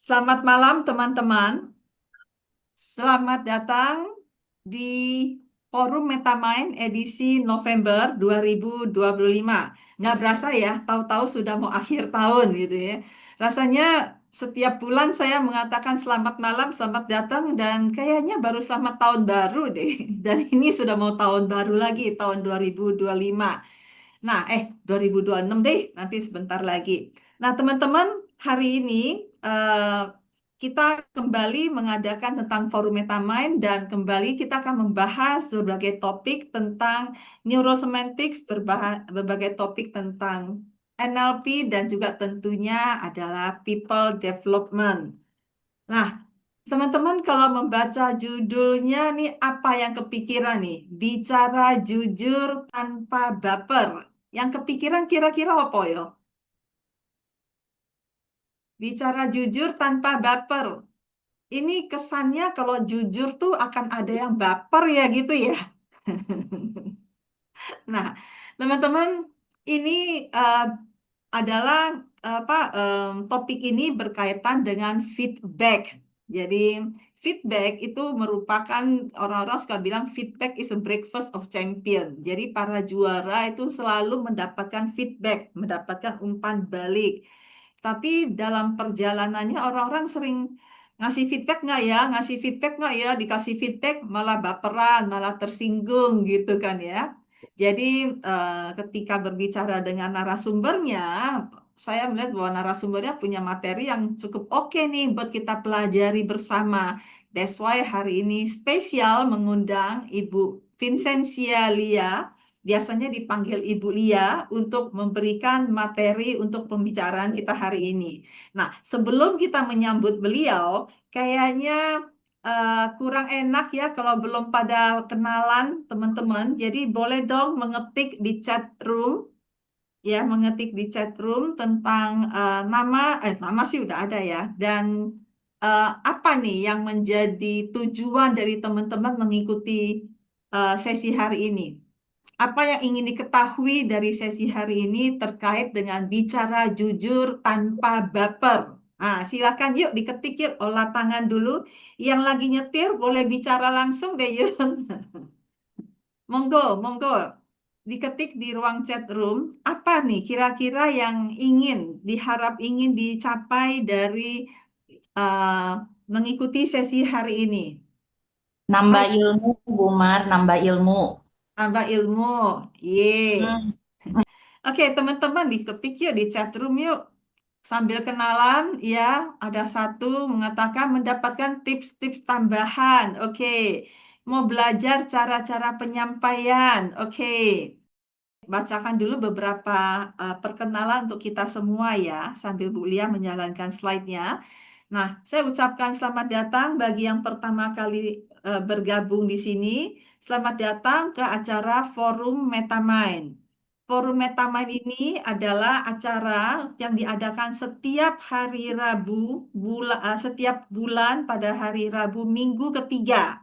Selamat malam teman-teman. Selamat datang di Forum Metamind edisi November 2025. Nggak berasa ya, tahu-tahu sudah mau akhir tahun gitu ya. Rasanya setiap bulan saya mengatakan selamat malam, selamat datang, dan kayaknya baru selamat tahun baru deh. Dan ini sudah mau tahun baru lagi, tahun 2025. Nah, 2026 deh, nanti sebentar lagi. Nah, teman-teman, hari ini eh, kita kembali mengadakan tentang forum Metamind dan kembali kita akan membahas berbagai topik tentang neurosemantics, berbagai topik tentang NLP dan juga tentunya adalah people development. Nah, teman-teman kalau membaca judulnya nih apa yang kepikiran nih? Bicara jujur tanpa baper. Yang kepikiran kira-kira apa ya? Bicara jujur tanpa baper. Ini kesannya kalau jujur tuh akan ada yang baper ya gitu ya. Nah, teman-teman, ini eh, adalah topik ini berkaitan dengan feedback. Jadi, feedback itu merupakan orang-orang suka bilang feedback is a breakfast of champion. Jadi, para juara itu selalu mendapatkan feedback, mendapatkan umpan balik. Tapi dalam perjalanannya orang-orang sering ngasih feedback nggak ya, ngasih feedback nggak ya, dikasih feedback malah baperan, malah tersinggung gitu kan ya. Jadi ketika berbicara dengan narasumbernya, saya melihat bahwa narasumbernya punya materi yang cukup oke nih buat kita pelajari bersama. That's why hari ini spesial mengundang Ibu Vincentia Lia, biasanya dipanggil Ibu Lia, untuk memberikan materi untuk pembicaraan kita hari ini. Nah, sebelum kita menyambut beliau, kayaknya kurang enak ya kalau belum pada kenalan teman-teman. Jadi boleh dong mengetik di chat room ya, mengetik di chat room tentang nama sih udah ada ya. Dan apa nih yang menjadi tujuan dari teman-teman mengikuti sesi hari ini? Apa yang ingin diketahui dari sesi hari ini terkait dengan bicara jujur tanpa baper? Ah, silakan yuk diketik yuk, olah tangan dulu. Yang lagi nyetir boleh bicara langsung deh Yun. Monggo, monggo. Diketik di ruang chat room, apa nih kira-kira yang diharap ingin dicapai dari uh, mengikuti sesi hari ini? Nambah Apa? ilmu, Bu Mar, nambah ilmu. Tambah ilmu. Ye. Hmm. Oke, teman-teman diketik yuk di chat room yuk. Sambil kenalan, ya, ada satu mengatakan mendapatkan tips-tips tambahan. Oke, mau belajar cara-cara penyampaian. Oke, bacakan dulu beberapa perkenalan untuk kita semua ya, sambil Bu Lia menjalankan slide-nya. Nah, saya ucapkan selamat datang bagi yang pertama kali bergabung di sini. Selamat datang ke acara Forum Metamind. Forum Metamind ini adalah acara yang diadakan setiap hari setiap bulan pada hari Rabu minggu ketiga.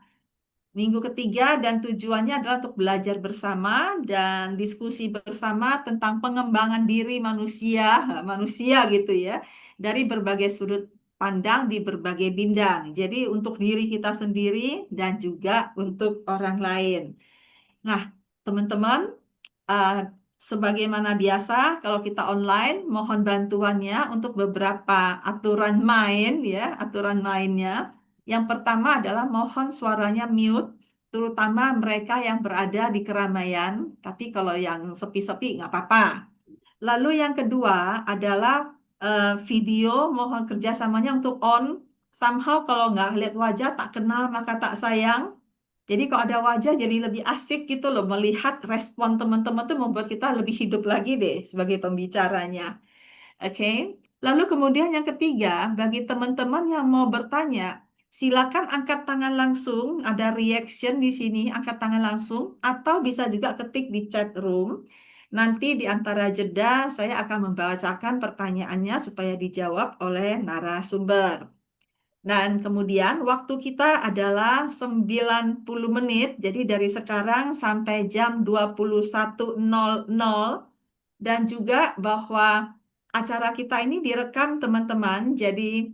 Minggu ketiga dan tujuannya adalah untuk belajar bersama dan diskusi bersama tentang pengembangan diri manusia, manusia gitu ya, dari berbagai sudut pandang di berbagai bidang. Jadi untuk diri kita sendiri dan juga untuk orang lain. Nah, teman-teman, uh, sebagaimana biasa, kalau kita online, mohon bantuannya untuk beberapa aturan main, ya, aturan mainnya. Yang pertama adalah mohon suaranya mute, terutama mereka yang berada di keramaian. Tapi kalau yang sepi-sepi nggak apa-apa. Lalu yang kedua adalah video, mohon kerjasamanya untuk on. Somehow kalau nggak lihat wajah, tak kenal maka tak sayang. Jadi kalau ada wajah jadi lebih asik gitu loh, melihat respon teman-teman tuh membuat kita lebih hidup lagi deh sebagai pembicaranya. Oke. Lalu kemudian yang ketiga, bagi teman-teman yang mau bertanya, silakan angkat tangan langsung, ada reaction di sini, angkat tangan langsung, atau bisa juga ketik di chat room. Nanti di antara jeda saya akan membacakan pertanyaannya supaya dijawab oleh narasumber. Dan kemudian waktu kita adalah 90 menit, jadi dari sekarang sampai jam 21.00. Dan juga bahwa acara kita ini direkam teman-teman, jadi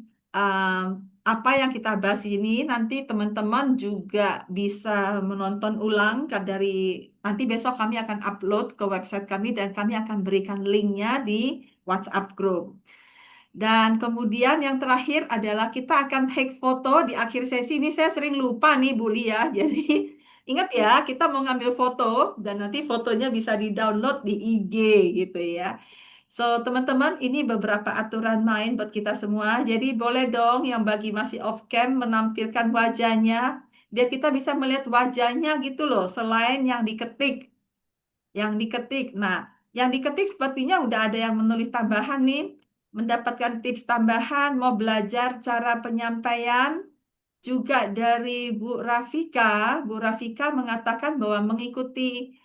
apa yang kita bahas ini nanti teman-teman juga bisa menonton ulang dari nanti besok kami akan upload ke website kami dan kami akan berikan linknya di WhatsApp group. Dan kemudian yang terakhir adalah kita akan take foto di akhir sesi. Ini saya sering lupa nih Bu Lia. Jadi ingat ya, kita mau ngambil foto dan nanti fotonya bisa di-download di IG gitu ya. So, teman-teman, ini beberapa aturan main buat kita semua. Jadi boleh dong yang bagi masih off cam menampilkan wajahnya biar kita bisa melihat wajahnya gitu loh, selain yang diketik. Yang diketik. Nah, yang diketik sepertinya udah ada yang menulis tambahan nih, mendapatkan tips tambahan, mau belajar cara penyampaian juga dari Bu Rafika. Bu Rafika mengatakan bahwa mengikuti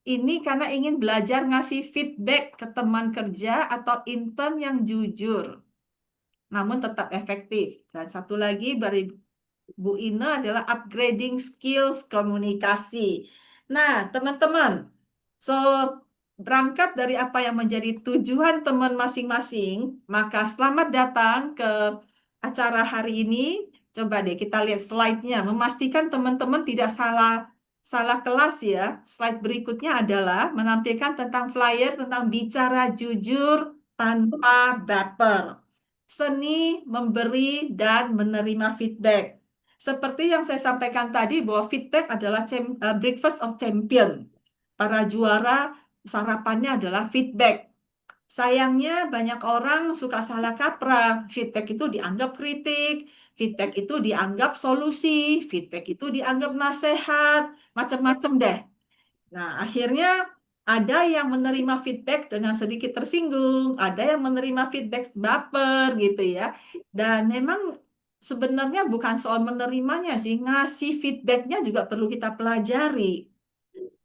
ini karena ingin belajar ngasih feedback ke teman kerja atau intern yang jujur, namun tetap efektif. Dan satu lagi dari Bu Ina adalah upgrading skills komunikasi. Nah, teman-teman, so berangkat dari apa yang menjadi tujuan teman masing-masing, maka selamat datang ke acara hari ini. Coba deh kita lihat slide-nya, memastikan teman-teman tidak salah salah kelas ya. Slide berikutnya adalah menampilkan tentang flyer tentang bicara jujur tanpa baper. Seni memberi dan menerima feedback. Seperti yang saya sampaikan tadi bahwa feedback adalah breakfast of champion. Para juara sarapannya adalah feedback. Sayangnya banyak orang suka salah kaprah. Feedback itu dianggap kritik, feedback itu dianggap solusi, feedback itu dianggap nasihat, macam-macam deh. Nah, akhirnya ada yang menerima feedback dengan sedikit tersinggung, ada yang menerima feedback baper gitu ya. Dan memang sebenarnya bukan soal menerimanya sih, ngasih feedbacknya juga perlu kita pelajari.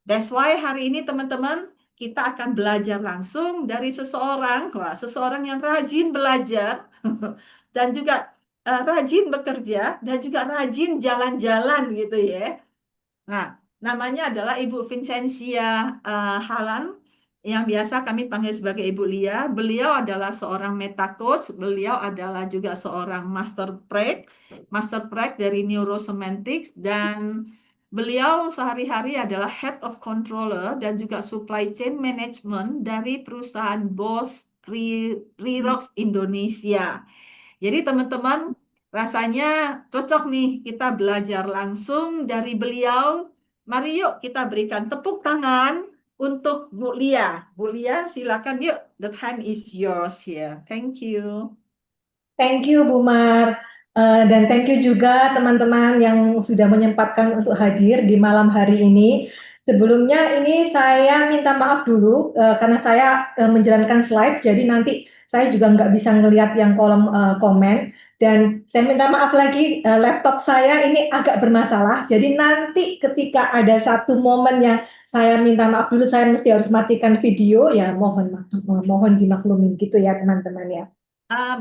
That's why hari ini teman-teman kita akan belajar langsung dari seseorang, wah, seseorang yang rajin belajar dan juga rajin bekerja dan juga rajin jalan-jalan gitu ya. Nah, namanya adalah Ibu Vincentia Halan, yang biasa kami panggil sebagai Ibu Lia. Beliau adalah seorang meta coach, beliau adalah juga seorang master prac dari Neurosemantics, dan beliau sehari-hari adalah Head of Controller dan juga Supply Chain Management dari perusahaan Bosch Rerox Indonesia. Jadi teman-teman, rasanya cocok nih kita belajar langsung dari beliau. Mari yuk kita berikan tepuk tangan untuk Bu Lia. Bu Lia, silakan yuk. The time is yours here. Thank you. Thank you, Bu Mar. Dan thank you juga teman-teman yang sudah menyempatkan untuk hadir di malam hari ini. Sebelumnya ini saya minta maaf dulu karena saya menjalankan slide, jadi nanti saya juga nggak bisa ngelihat yang kolom komen. Dan saya minta maaf lagi, laptop saya ini agak bermasalah, jadi nanti ketika ada satu momen yang saya minta maaf dulu, saya mesti harus matikan video, ya mohon dimaklumin gitu ya teman-teman ya.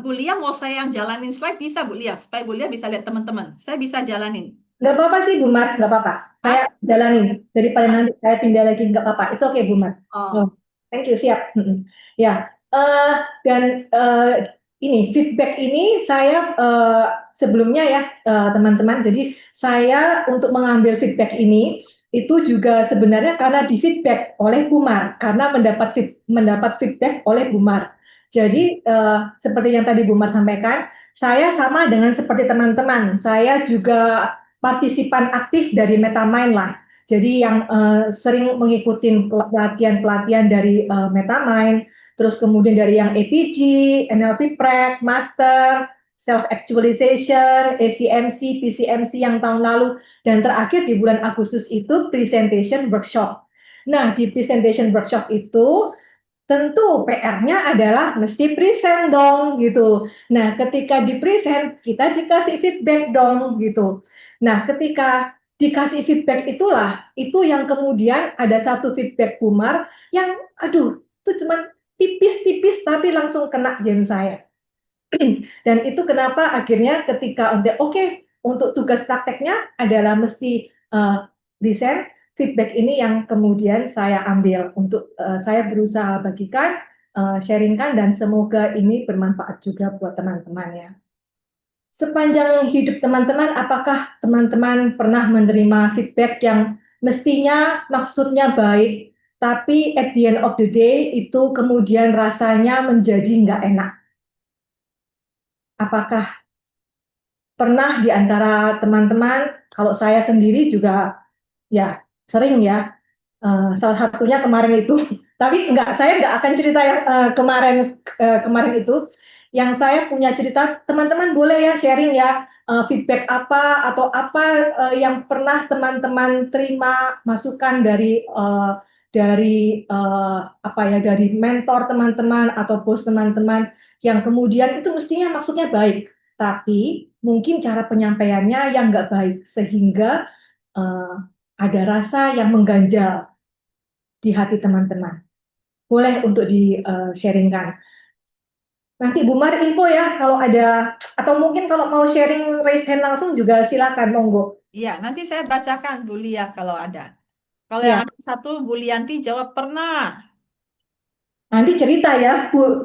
Bu Lia, mau saya yang jalanin slide bisa Bu Lia, supaya Bu Lia bisa lihat teman-teman. Saya bisa jalanin. Nggak apa-apa sih, Bu Mar, nggak apa-apa. Saya jalanin. Daripada nanti saya pindah lagi, nggak apa-apa. It's okay, Bu Mar. Oh. Thank you, siap. Ya, dan ini feedback ini saya sebelumnya ya, teman-teman. Jadi saya untuk mengambil feedback ini itu juga sebenarnya karena di feedback oleh Bu Mar, karena mendapat feedback oleh Bu Mar. Jadi seperti yang tadi Bu Mar sampaikan, saya sama dengan seperti teman-teman. Saya juga partisipan aktif dari Metamind lah. Jadi yang sering mengikuti pelatihan-pelatihan dari Metamind, terus kemudian dari yang APG, NLP Prac, Master, Self Actualization, ACMC, PCMC yang tahun lalu, dan terakhir di bulan Agustus itu Presentation Workshop. Nah, di Presentation Workshop itu tentu PR-nya adalah mesti present dong gitu. Nah, ketika di present kita dikasih feedback dong gitu. Nah, ketika dikasih feedback itulah itu yang kemudian ada satu feedback Bumar yang aduh itu cuma tipis-tipis tapi langsung kena jam saya. Dan itu kenapa akhirnya ketika untuk tugas prakteknya adalah mesti desain feedback ini yang kemudian saya ambil untuk saya berusaha bagikan, sharingkan dan semoga ini bermanfaat juga buat teman-teman ya. sepanjang hidup teman-teman, apakah teman-teman pernah menerima feedback yang mestinya maksudnya baik, tapi at the end of the day itu kemudian rasanya menjadi nggak enak? Apakah pernah di antara teman-teman? Kalau saya sendiri juga ya sering ya. Salah satunya kemarin itu, tapi saya nggak akan cerita yang kemarin itu. Yang saya punya cerita, teman-teman boleh ya sharing ya, feedback apa atau apa yang pernah teman-teman terima masukan dari mentor teman-teman atau bos teman-teman yang kemudian itu mestinya maksudnya baik, tapi mungkin cara penyampaiannya yang nggak baik sehingga eh, ada rasa yang mengganjal di hati teman-teman. Boleh untuk di-sharingkan. Nanti Bu Mar info ya kalau ada, atau mungkin kalau mau sharing raise hand langsung juga silakan, monggo. Iya, nanti saya bacakan Bu Lia kalau ada. Kalau yang Ya, ada satu, Bu Lianti jawab pernah. nanti cerita ya Bu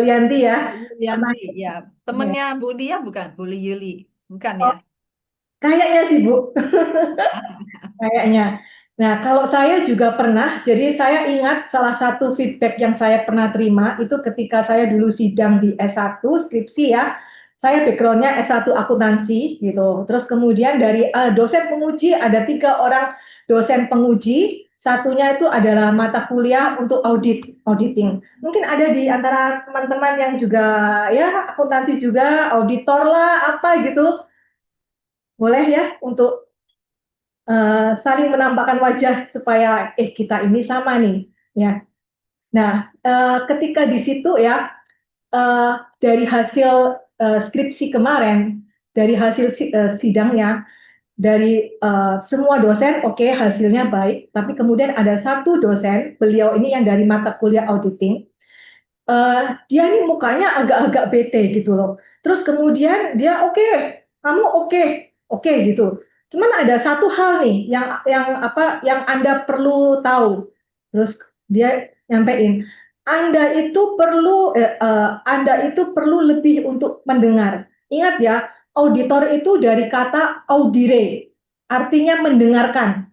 Lianti ya. Bu Pernah. Lianti, ya. Temennya Bu Lia bukan? Bu Yuli, bukan ya? Oh, kayaknya sih Bu. Kayaknya. Nah, kalau saya juga pernah, jadi saya ingat salah satu feedback yang saya pernah terima itu ketika saya dulu sidang di S1 skripsi ya. Saya backgroundnya S1 akuntansi gitu. Terus kemudian dari dosen penguji ada 3 orang dosen penguji, satunya itu adalah mata kuliah untuk auditing. Mungkin ada di antara teman-teman yang juga ya akuntansi juga, auditor lah apa gitu. Boleh ya untuk saling menampakkan wajah supaya kita ini sama nih ya. Nah, ketika di situ ya dari hasil skripsi kemarin, dari hasil sidangnya, dari semua dosen oke, hasilnya baik, tapi kemudian ada satu dosen, beliau ini yang dari mata kuliah auditing, dia ini mukanya agak-agak bete gitu loh. Terus kemudian dia oke, kamu oke, oke gitu. Cuman ada satu hal nih yang Anda perlu tahu. Terus dia nyampein, Anda itu perlu lebih untuk mendengar. Ingat ya, auditor itu dari kata audire, artinya mendengarkan.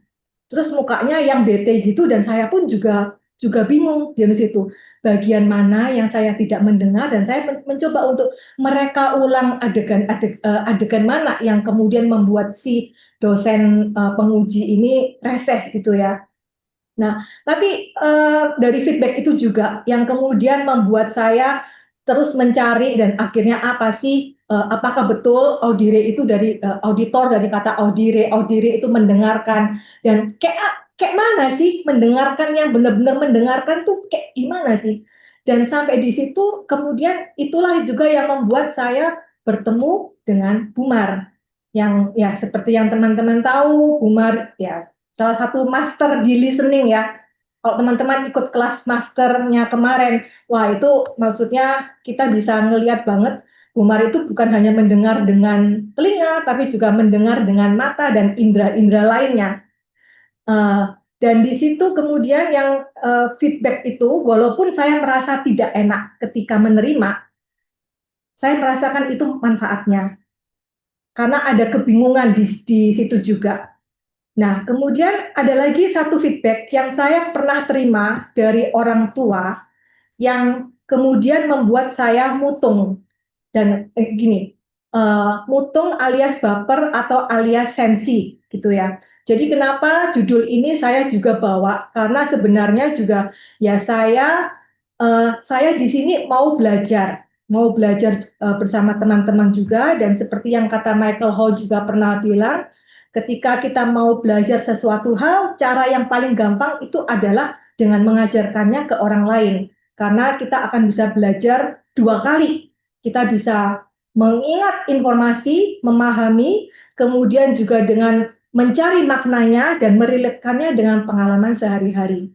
Terus mukanya yang bete gitu dan saya pun juga juga bingung di situ. Bagian mana yang saya tidak mendengar dan saya mencoba untuk mereka ulang adegan mana yang kemudian membuat si dosen penguji ini reseh gitu ya. Nah, tapi dari feedback itu juga yang kemudian membuat saya terus mencari dan akhirnya apa sih, apakah betul audire itu dari auditor dari kata audire, audire itu mendengarkan dan kayak mana sih mendengarkan yang benar-benar mendengarkan tuh kayak gimana sih? Dan sampai di situ kemudian itulah juga yang membuat saya bertemu dengan Bumar yang ya seperti yang teman-teman tahu Bumar ya salah satu master di listening ya. Kalau teman-teman ikut kelas masternya kemarin, wah itu maksudnya kita bisa ngelihat banget Umar itu bukan hanya mendengar dengan telinga, tapi juga mendengar dengan mata dan indera-indera lainnya. Dan di situ kemudian yang feedback itu, walaupun saya merasa tidak enak ketika menerima, saya merasakan itu manfaatnya. Karena ada kebingungan di situ juga. Nah, kemudian ada lagi satu feedback yang saya pernah terima dari orang tua yang kemudian membuat saya mutung dan gini, mutung alias baper atau alias sensi gitu ya. Jadi kenapa judul ini saya juga bawa karena sebenarnya juga ya saya di sini mau belajar bersama teman-teman juga dan seperti yang kata Michael Hall juga pernah bilang, ketika kita mau belajar sesuatu hal, cara yang paling gampang itu adalah dengan mengajarkannya ke orang lain. Karena kita akan bisa belajar 2 kali. Kita bisa mengingat informasi, memahami, kemudian juga dengan mencari maknanya dan merelakannya dengan pengalaman sehari-hari.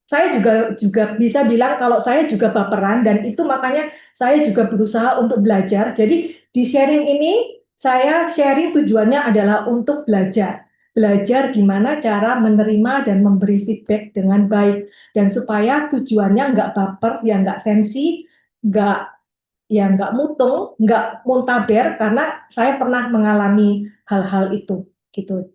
Saya juga bisa bilang kalau saya juga baperan dan itu makanya saya juga berusaha untuk belajar. Jadi di sharing ini saya sharing tujuannya adalah untuk belajar. Belajar gimana cara menerima dan memberi feedback dengan baik dan supaya tujuannya nggak baper, ya nggak sensi, nggak ya nggak mutung, nggak muntaber, karena saya pernah mengalami hal-hal itu, gitu.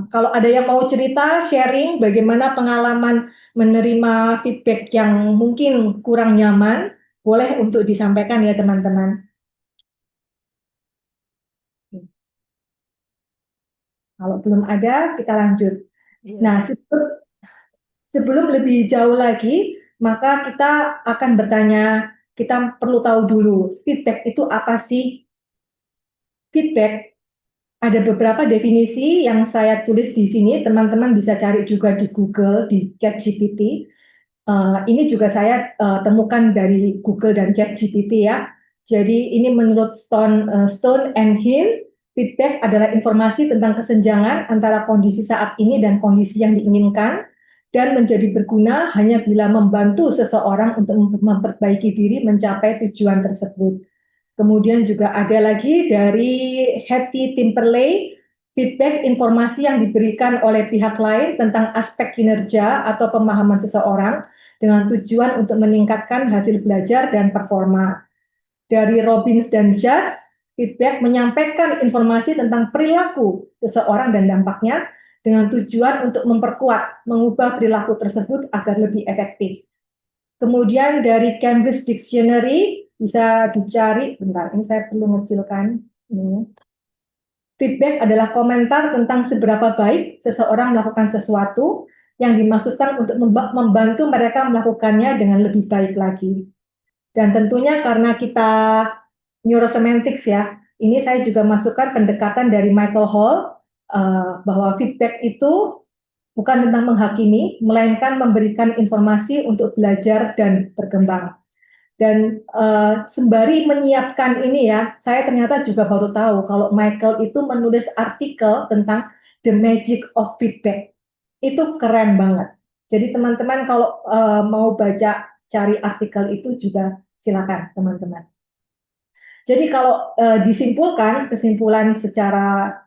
Kalau ada yang mau cerita, sharing bagaimana pengalaman menerima feedback yang mungkin kurang nyaman, boleh untuk disampaikan ya teman-teman. Kalau belum ada, kita lanjut. Iya. Nah, sebelum lebih jauh lagi, maka kita akan bertanya, kita perlu tahu dulu, feedback itu apa sih? Feedback, ada beberapa definisi yang saya tulis di sini, teman-teman bisa cari juga di Google, di ChatGPT. Ini juga saya temukan dari Google dan ChatGPT ya. Jadi ini menurut Stone and Hill, feedback adalah informasi tentang kesenjangan antara kondisi saat ini dan kondisi yang diinginkan, dan menjadi berguna hanya bila membantu seseorang untuk memperbaiki diri mencapai tujuan tersebut. Kemudian juga ada lagi dari Hattie Timperley, feedback informasi yang diberikan oleh pihak lain tentang aspek kinerja atau pemahaman seseorang dengan tujuan untuk meningkatkan hasil belajar dan performa. Dari Robbins dan Judge, feedback menyampaikan informasi tentang perilaku seseorang dan dampaknya dengan tujuan untuk memperkuat, mengubah perilaku tersebut agar lebih efektif. Kemudian dari Cambridge Dictionary bisa dicari, bentar, ini saya perlu ngecilkan. Feedback adalah komentar tentang seberapa baik seseorang melakukan sesuatu yang dimaksudkan untuk membantu mereka melakukannya dengan lebih baik lagi. Dan tentunya karena kita neurosemantics ya, ini saya juga masukkan pendekatan dari Michael Hall, bahwa feedback itu bukan tentang menghakimi, melainkan memberikan informasi untuk belajar dan berkembang. Dan sembari menyiapkan ini ya, saya ternyata juga baru tahu kalau Michael itu menulis artikel tentang The Magic of Feedback. Itu keren banget. Jadi teman-teman kalau mau baca, cari artikel itu juga silakan teman-teman. Jadi kalau disimpulkan, kesimpulan secara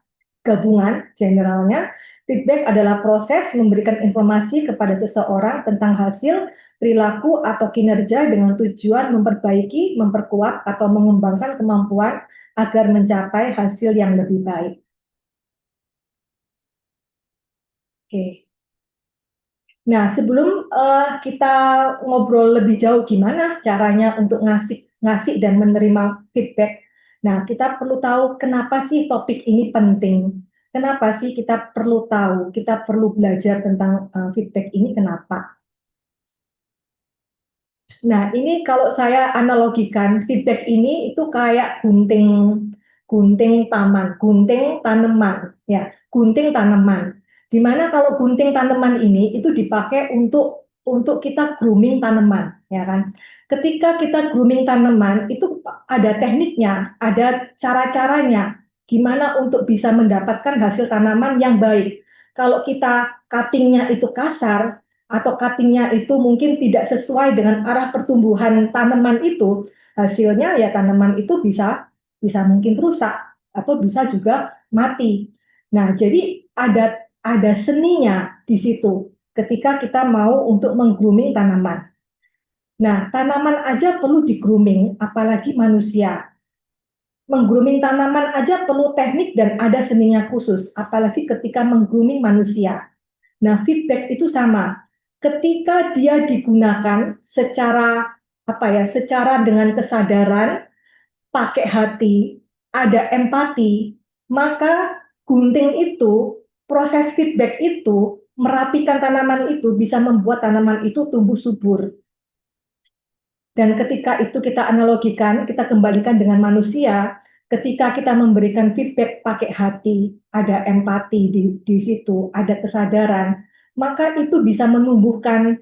gabungan generalnya, feedback adalah proses memberikan informasi kepada seseorang tentang hasil, perilaku, atau kinerja dengan tujuan memperbaiki, memperkuat, atau mengembangkan kemampuan agar mencapai hasil yang lebih baik. Oke. Nah, sebelum kita ngobrol lebih jauh gimana caranya untuk ngasih dan menerima feedback, nah kita perlu tahu kenapa sih topik ini penting. Kenapa sih kita perlu tahu, kita perlu belajar tentang feedback ini, kenapa? Nah, ini kalau saya analogikan, feedback ini itu kayak gunting taman, gunting tanaman, ya, gunting tanaman. Dimana kalau gunting tanaman ini itu dipakai untuk kita grooming tanaman, ya kan? Ketika kita grooming tanaman itu ada tekniknya, ada cara-caranya, gimana untuk bisa mendapatkan hasil tanaman yang baik. Kalau kita cuttingnya itu kasar atau cuttingnya itu mungkin tidak sesuai dengan arah pertumbuhan tanaman itu, hasilnya ya tanaman itu bisa mungkin rusak atau bisa juga mati. Nah, jadi ada seninya di situ ketika kita mau untuk meng-grooming tanaman. Nah, tanaman aja perlu di-grooming, apalagi manusia. Meng-grooming tanaman aja perlu teknik dan ada seninya khusus, apalagi ketika meng-grooming manusia. Nah, feedback itu sama. Ketika dia digunakan secara secara dengan kesadaran, pakai hati, ada empati, maka gunting itu, proses feedback itu, merapikan tanaman itu bisa membuat tanaman itu tumbuh subur. Dan ketika itu kita analogikan, kita kembalikan dengan manusia, ketika kita memberikan feedback pakai hati, ada empati di situ, ada kesadaran, maka itu bisa menumbuhkan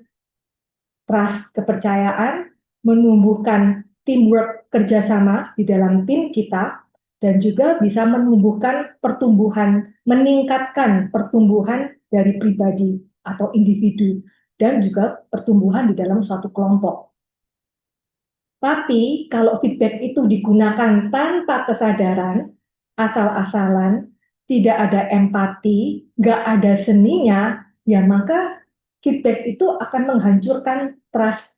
trust, kepercayaan, menumbuhkan teamwork, kerjasama di dalam tim kita, dan juga bisa menumbuhkan pertumbuhan, meningkatkan pertumbuhan dari pribadi atau individu, dan juga pertumbuhan di dalam suatu kelompok. Tapi kalau feedback itu digunakan tanpa kesadaran, asal-asalan, tidak ada empati, nggak ada seninya, ya maka feedback itu akan menghancurkan trust,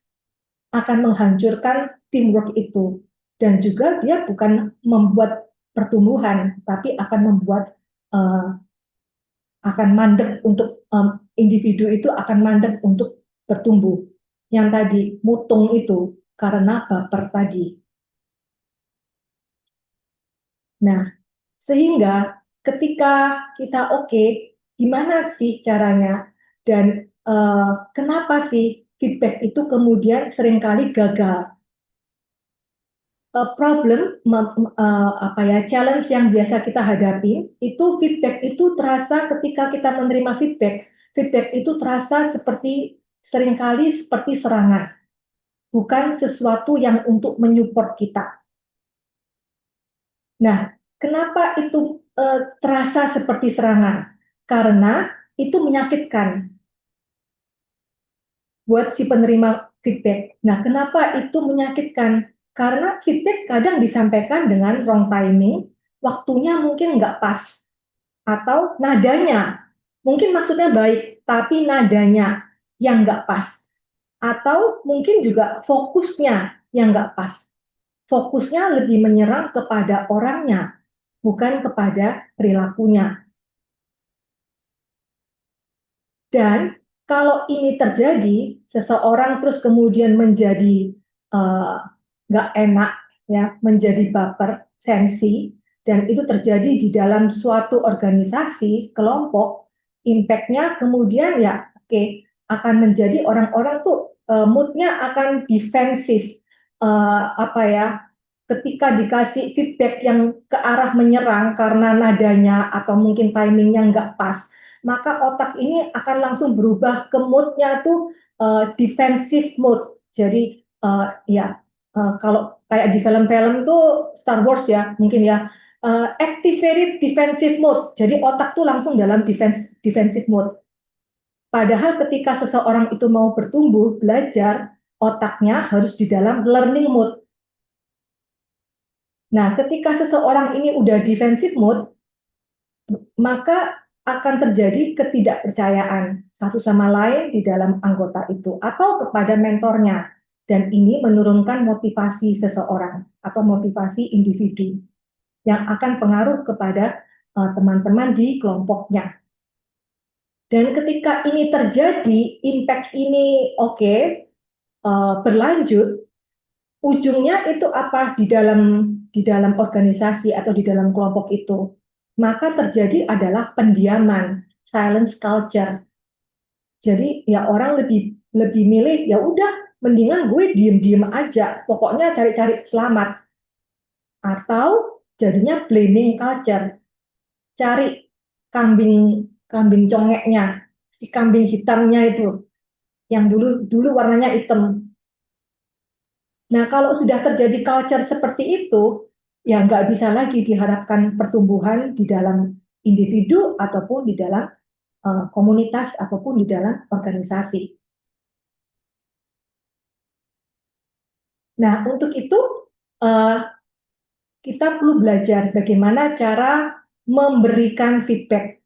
akan menghancurkan teamwork itu. Dan juga dia bukan membuat pertumbuhan, tapi akan membuat akan mandek untuk individu itu akan mandek untuk bertumbuh. Yang tadi mutung itu karena baper tadi. Nah, sehingga ketika kita gimana sih caranya dan kenapa sih feedback itu kemudian seringkali gagal? Challenge yang biasa kita hadapi itu feedback itu terasa ketika kita menerima feedback itu terasa seringkali seperti serangan, bukan sesuatu yang untuk menyupport kita. Nah, kenapa itu terasa seperti serangan? Karena itu menyakitkan buat si penerima feedback. Nah, kenapa itu menyakitkan? Karena feedback kadang disampaikan dengan wrong timing, waktunya mungkin nggak pas, atau nadanya, mungkin maksudnya baik, tapi nadanya yang nggak pas. Atau mungkin juga fokusnya yang nggak pas. Fokusnya lebih menyerang kepada orangnya, bukan kepada perilakunya. Dan kalau ini terjadi, seseorang terus kemudian menjadi nggak enak, ya, menjadi baper, sensi, dan itu terjadi di dalam suatu organisasi, kelompok, impact-nya kemudian ya, akan menjadi orang-orang tuh mood-nya akan defensif, ketika dikasih feedback yang ke arah menyerang karena nadanya atau mungkin timingnya nggak pas, maka otak ini akan langsung berubah ke mood-nya tuh defensive mode. Jadi kalau kayak di film-film tuh Star Wars ya, mungkin ya, activated defensive mode. Jadi otak tuh langsung dalam defensive mode. Padahal ketika seseorang itu mau bertumbuh, belajar, otaknya harus di dalam learning mode. Nah, ketika seseorang ini udah defensive mode, maka akan terjadi ketidakpercayaan satu sama lain di dalam anggota itu atau kepada mentornya. Dan ini menurunkan motivasi seseorang atau motivasi individu yang akan pengaruh kepada teman-teman di kelompoknya. Dan ketika ini terjadi, impact ini berlanjut, ujungnya itu apa di dalam organisasi atau di dalam kelompok itu? Maka terjadi adalah pendiaman, silence culture. Jadi ya orang lebih milih ya udah mendingan gue diem-diem aja, pokoknya cari-cari selamat. Atau jadinya blaming culture, cari kambing congeknya, si kambing hitamnya itu, yang dulu warnanya hitam. Nah, kalau sudah terjadi culture seperti itu, ya nggak bisa lagi diharapkan pertumbuhan di dalam individu ataupun di dalam komunitas ataupun di dalam organisasi. Nah, untuk itu kita perlu belajar bagaimana cara memberikan feedback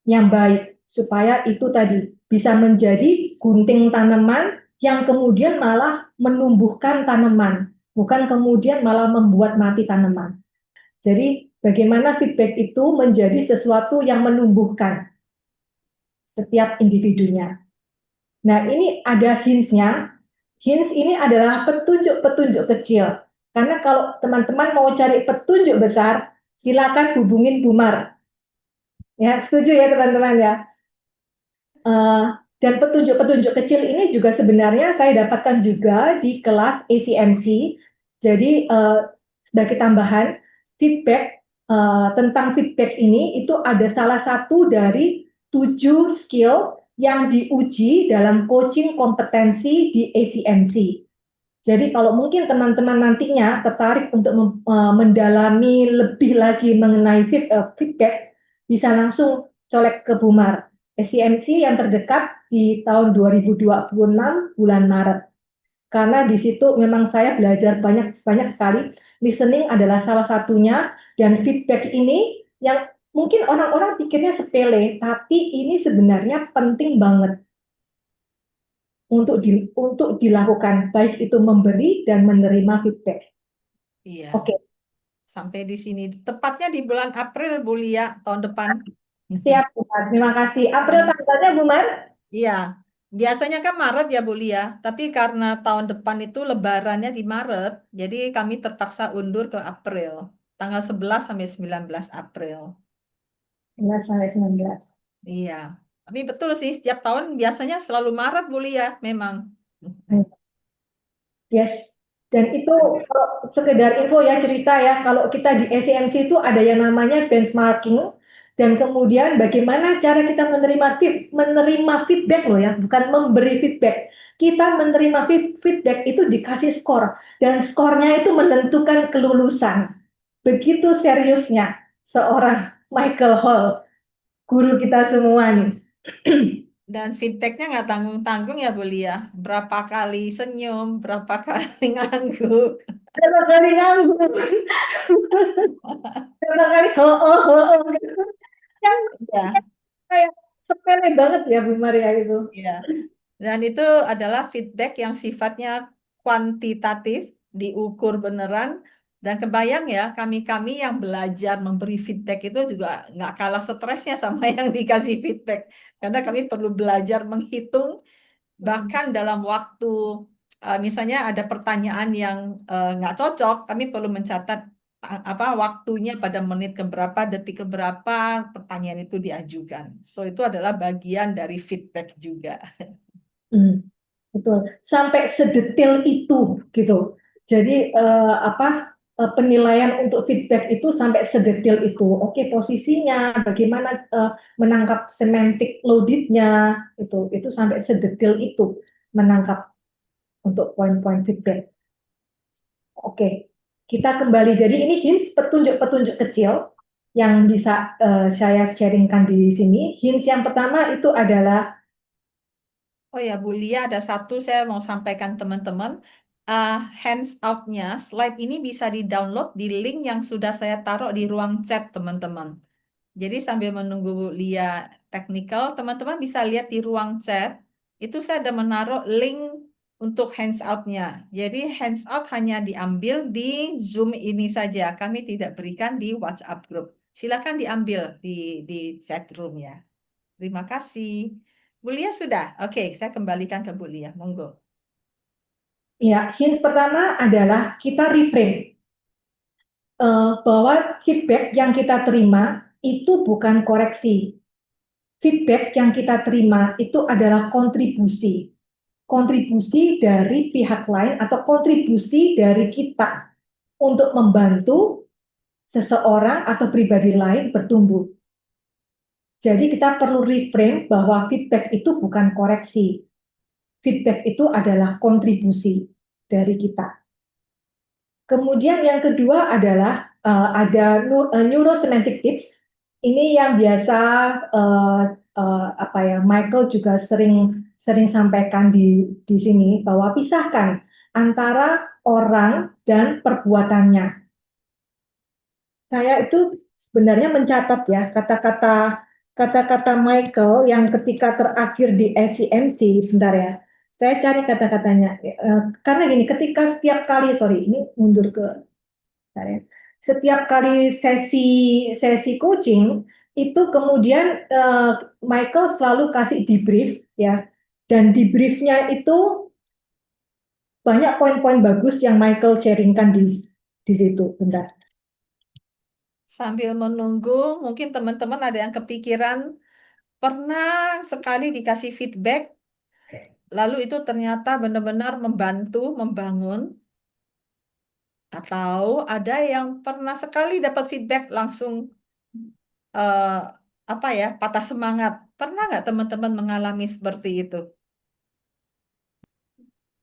yang baik supaya itu tadi bisa menjadi gunting tanaman yang kemudian malah menumbuhkan tanaman, bukan kemudian malah membuat mati tanaman. Jadi bagaimana feedback itu menjadi sesuatu yang menumbuhkan setiap individunya. Nah, ini ada hints-nya. Hints ini adalah petunjuk-petunjuk kecil. Karena kalau teman-teman mau cari petunjuk besar, silakan hubungin Bumar. Ya, setuju ya teman-teman ya. Dan petunjuk-petunjuk kecil ini juga sebenarnya saya dapatkan juga di kelas ACMC. Jadi sebagai tambahan, feedback tentang feedback ini itu ada salah satu dari 7 skill yang diuji dalam coaching kompetensi di ACMC. Jadi kalau mungkin teman-teman nantinya tertarik untuk mendalami lebih lagi mengenai feedback, bisa langsung colek ke Bumar. ACMC yang terdekat di tahun 2026 bulan Maret. Karena di situ memang saya belajar banyak sekali. Listening adalah salah satunya, dan feedback ini yang mungkin orang-orang pikirnya sepele, tapi ini sebenarnya penting banget. untuk dilakukan, baik itu memberi dan menerima feedback. Iya, Oke, sampai di sini. Tepatnya di bulan April, Bu Lia, tahun depan. siap, Bu Mar. Terima kasih. April Nah, tanggalnya, Bu Mar? iya, biasanya kan Maret ya Bu Lia, tapi karena tahun depan itu lebarannya di Maret, jadi kami terpaksa undur ke April, tanggal 11 sampai 19 April. 11 sampai 19. Iya, tapi betul sih, setiap tahun biasanya selalu Maret Bu Lia, memang. Yes. Dan itu kalau sekedar info ya, cerita ya, kalau kita di SCMC itu ada yang namanya benchmarking, dan kemudian bagaimana cara kita menerima feedback loh ya, bukan memberi feedback. Kita menerima feedback itu dikasih skor, dan skornya itu menentukan kelulusan. Begitu seriusnya seorang Michael Hall, guru kita semua nih. Dan feedbacknya nggak tanggung-tanggung ya Bu Lia, berapa kali senyum, berapa kali ngangguk. Berapa kali nganggur, berapa kali ho oh, ho oh, gitu. Yang Ya, kayak sepele banget ya Bu Maria itu. ya. Dan itu adalah feedback yang sifatnya kuantitatif, diukur beneran. Dan kebayang ya, kami-kami yang belajar memberi feedback itu juga nggak kalah stresnya sama yang dikasih feedback. Karena kami perlu belajar menghitung, bahkan dalam waktu, misalnya ada pertanyaan yang nggak cocok, kami perlu mencatat apa waktunya pada menit keberapa, detik keberapa pertanyaan itu diajukan. So, itu adalah bagian dari feedback juga. Hmm, betul. Sampai sedetail itu gitu. Jadi penilaian untuk feedback itu sampai sedetail itu. Oke, posisinya, bagaimana menangkap semantic loaded-nya itu sampai sedetail itu menangkap untuk poin-poin feedback. Oke, kita kembali. Jadi ini hints petunjuk-petunjuk kecil yang bisa saya sharingkan di sini. Hints yang pertama itu adalah Oh ya, Bu Lia, ada satu saya mau sampaikan teman-teman. Hands out-nya, slide ini bisa di-download di link yang sudah saya taruh di ruang chat, teman-teman. Jadi sambil menunggu Bu Lia technical, teman-teman bisa lihat di ruang chat, itu saya ada menaruh link untuk hands out-nya. Jadi hands out hanya diambil di Zoom ini saja, kami tidak berikan di WhatsApp group. Silakan diambil di chat room ya. Terima kasih. Bu Lia sudah? Oke, saya kembalikan ke Bu Lia. Monggo. ya, hints pertama adalah kita reframe bahwa feedback yang kita terima itu bukan koreksi. Feedback yang kita terima itu adalah kontribusi. Kontribusi dari pihak lain atau kontribusi dari kita untuk membantu seseorang atau pribadi lain bertumbuh. Jadi kita perlu reframe bahwa feedback itu bukan koreksi. Feedback itu adalah kontribusi dari kita. Kemudian yang kedua adalah ada neurosemantic tips. Ini yang biasa Michael juga sering sampaikan di sini bahwa pisahkan antara orang dan perbuatannya. Saya itu sebenarnya mencatat ya kata-kata Michael yang ketika terakhir di SCMC, sebentar ya. Saya cari kata-katanya. Karena gini, ketika setiap kali, sorry, ini mundur ke saya. Setiap kali sesi coaching itu kemudian Michael selalu kasih debrief ya. Dan debriefnya itu banyak poin-poin bagus yang Michael sharingkan di situ. Bentar. Sambil menunggu, mungkin teman-teman ada yang kepikiran, pernah sekali dikasih feedback, lalu itu ternyata benar-benar membantu, membangun, atau ada yang pernah sekali dapat feedback langsung eh, apa ya, patah semangat. Pernah nggak teman-teman mengalami seperti itu?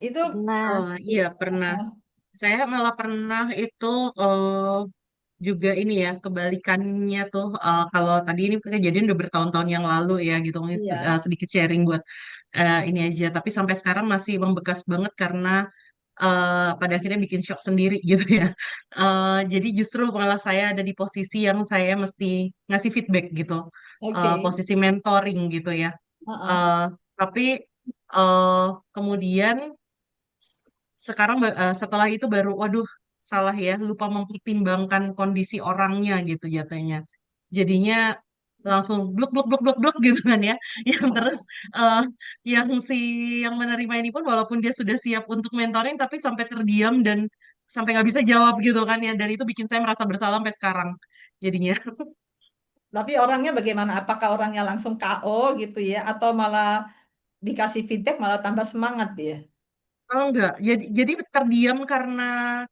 Itu Pernah. Oh iya pernah. Saya malah pernah itu juga ini ya kebalikannya tuh kalau tadi ini kejadian udah bertahun-tahun yang lalu ya gitu mungkin iya, sedikit sharing buat ini aja. Tapi sampai sekarang masih membekas banget karena pada akhirnya bikin shock sendiri gitu ya. Jadi justru malah saya ada di posisi yang saya mesti ngasih feedback gitu, oke. posisi mentoring gitu ya. Heeh. Eh, tapi Eh, Kemudian sekarang setelah itu baru, waduh, salah ya, lupa mempertimbangkan kondisi orangnya gitu jatuhnya. Jadinya langsung blok blok blok blok blok gitu kan ya. Yang terus eh, yang si yang menerima ini pun walaupun dia sudah siap untuk mentoring tapi sampai terdiam dan sampai nggak bisa jawab gitu kan ya. Dan itu bikin saya merasa bersalah sampai sekarang. Jadinya. Tapi orangnya bagaimana? Apakah orangnya langsung KO gitu ya, atau malah dikasih feedback malah tambah semangat dia? Oh enggak, jadi terdiam karena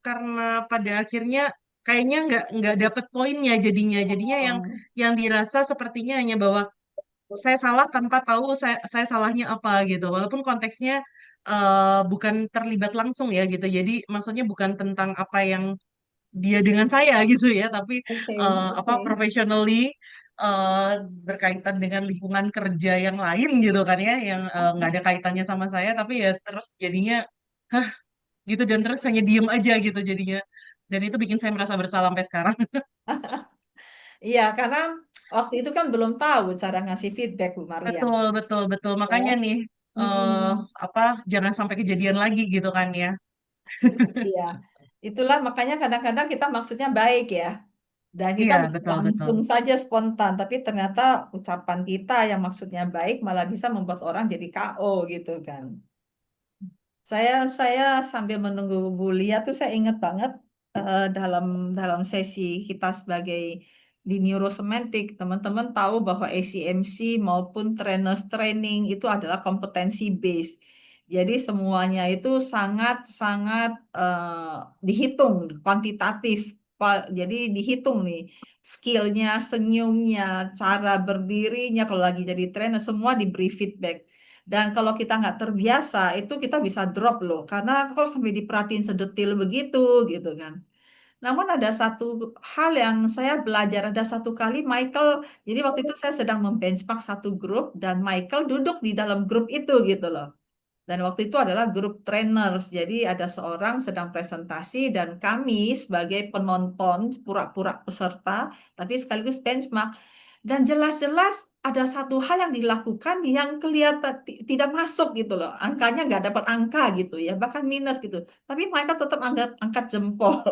pada akhirnya kayaknya nggak dapet poinnya jadinya Oh, yang dirasa sepertinya hanya bahwa saya salah tanpa tahu saya salahnya apa gitu. Walaupun konteksnya bukan terlibat langsung ya gitu. Jadi maksudnya bukan tentang apa yang dia dengan saya gitu ya, tapi oke, apa oke. professionally eh, berkaitan dengan lingkungan kerja yang lain gitu kan ya, yang nggak ada kaitannya sama saya, tapi ya terus jadinya hah gitu dan terus hanya diem aja gitu jadinya. Dan itu bikin saya merasa bersalah sampai sekarang. Iya, karena waktu itu kan belum tahu cara ngasih feedback, Bu Maria. Betul, betul, betul. Makanya Ya. nih, eh Mm-mm. apa, jangan sampai kejadian lagi gitu kan ya. Iya, itulah makanya kadang-kadang kita maksudnya baik ya, dan kita Iya, bisa betul, betul. langsung saja spontan, tapi ternyata ucapan kita yang maksudnya baik malah bisa membuat orang jadi KO gitu kan. Saya sambil menunggu Bu Lia tuh saya ingat banget dalam dalam sesi kita sebagai di neurosemantik, teman-teman tahu bahwa ACMC maupun trainers training itu adalah kompetensi base. Jadi semuanya itu sangat-sangat dihitung kuantitatif. Jadi dihitung nih skillnya, senyumnya, cara berdirinya kalau lagi jadi trainer semua diberi feedback. Dan kalau kita nggak terbiasa, itu kita bisa drop loh. Karena kok sampai diperhatiin sedetil begitu, gitu kan. Namun ada satu hal yang saya belajar. Ada satu kali Michael, jadi waktu itu saya sedang membenchmark satu grup, dan Michael duduk di dalam grup itu gitu loh. Dan waktu itu adalah grup trainers. Jadi ada seorang sedang presentasi dan kami sebagai penonton, pura-pura peserta, tapi sekaligus benchmark. Dan jelas-jelas ada satu hal yang dilakukan yang kelihatan tidak masuk gitu loh. Angkanya nggak dapat angka gitu ya, bahkan minus gitu. Tapi mereka tetap angkat jempol.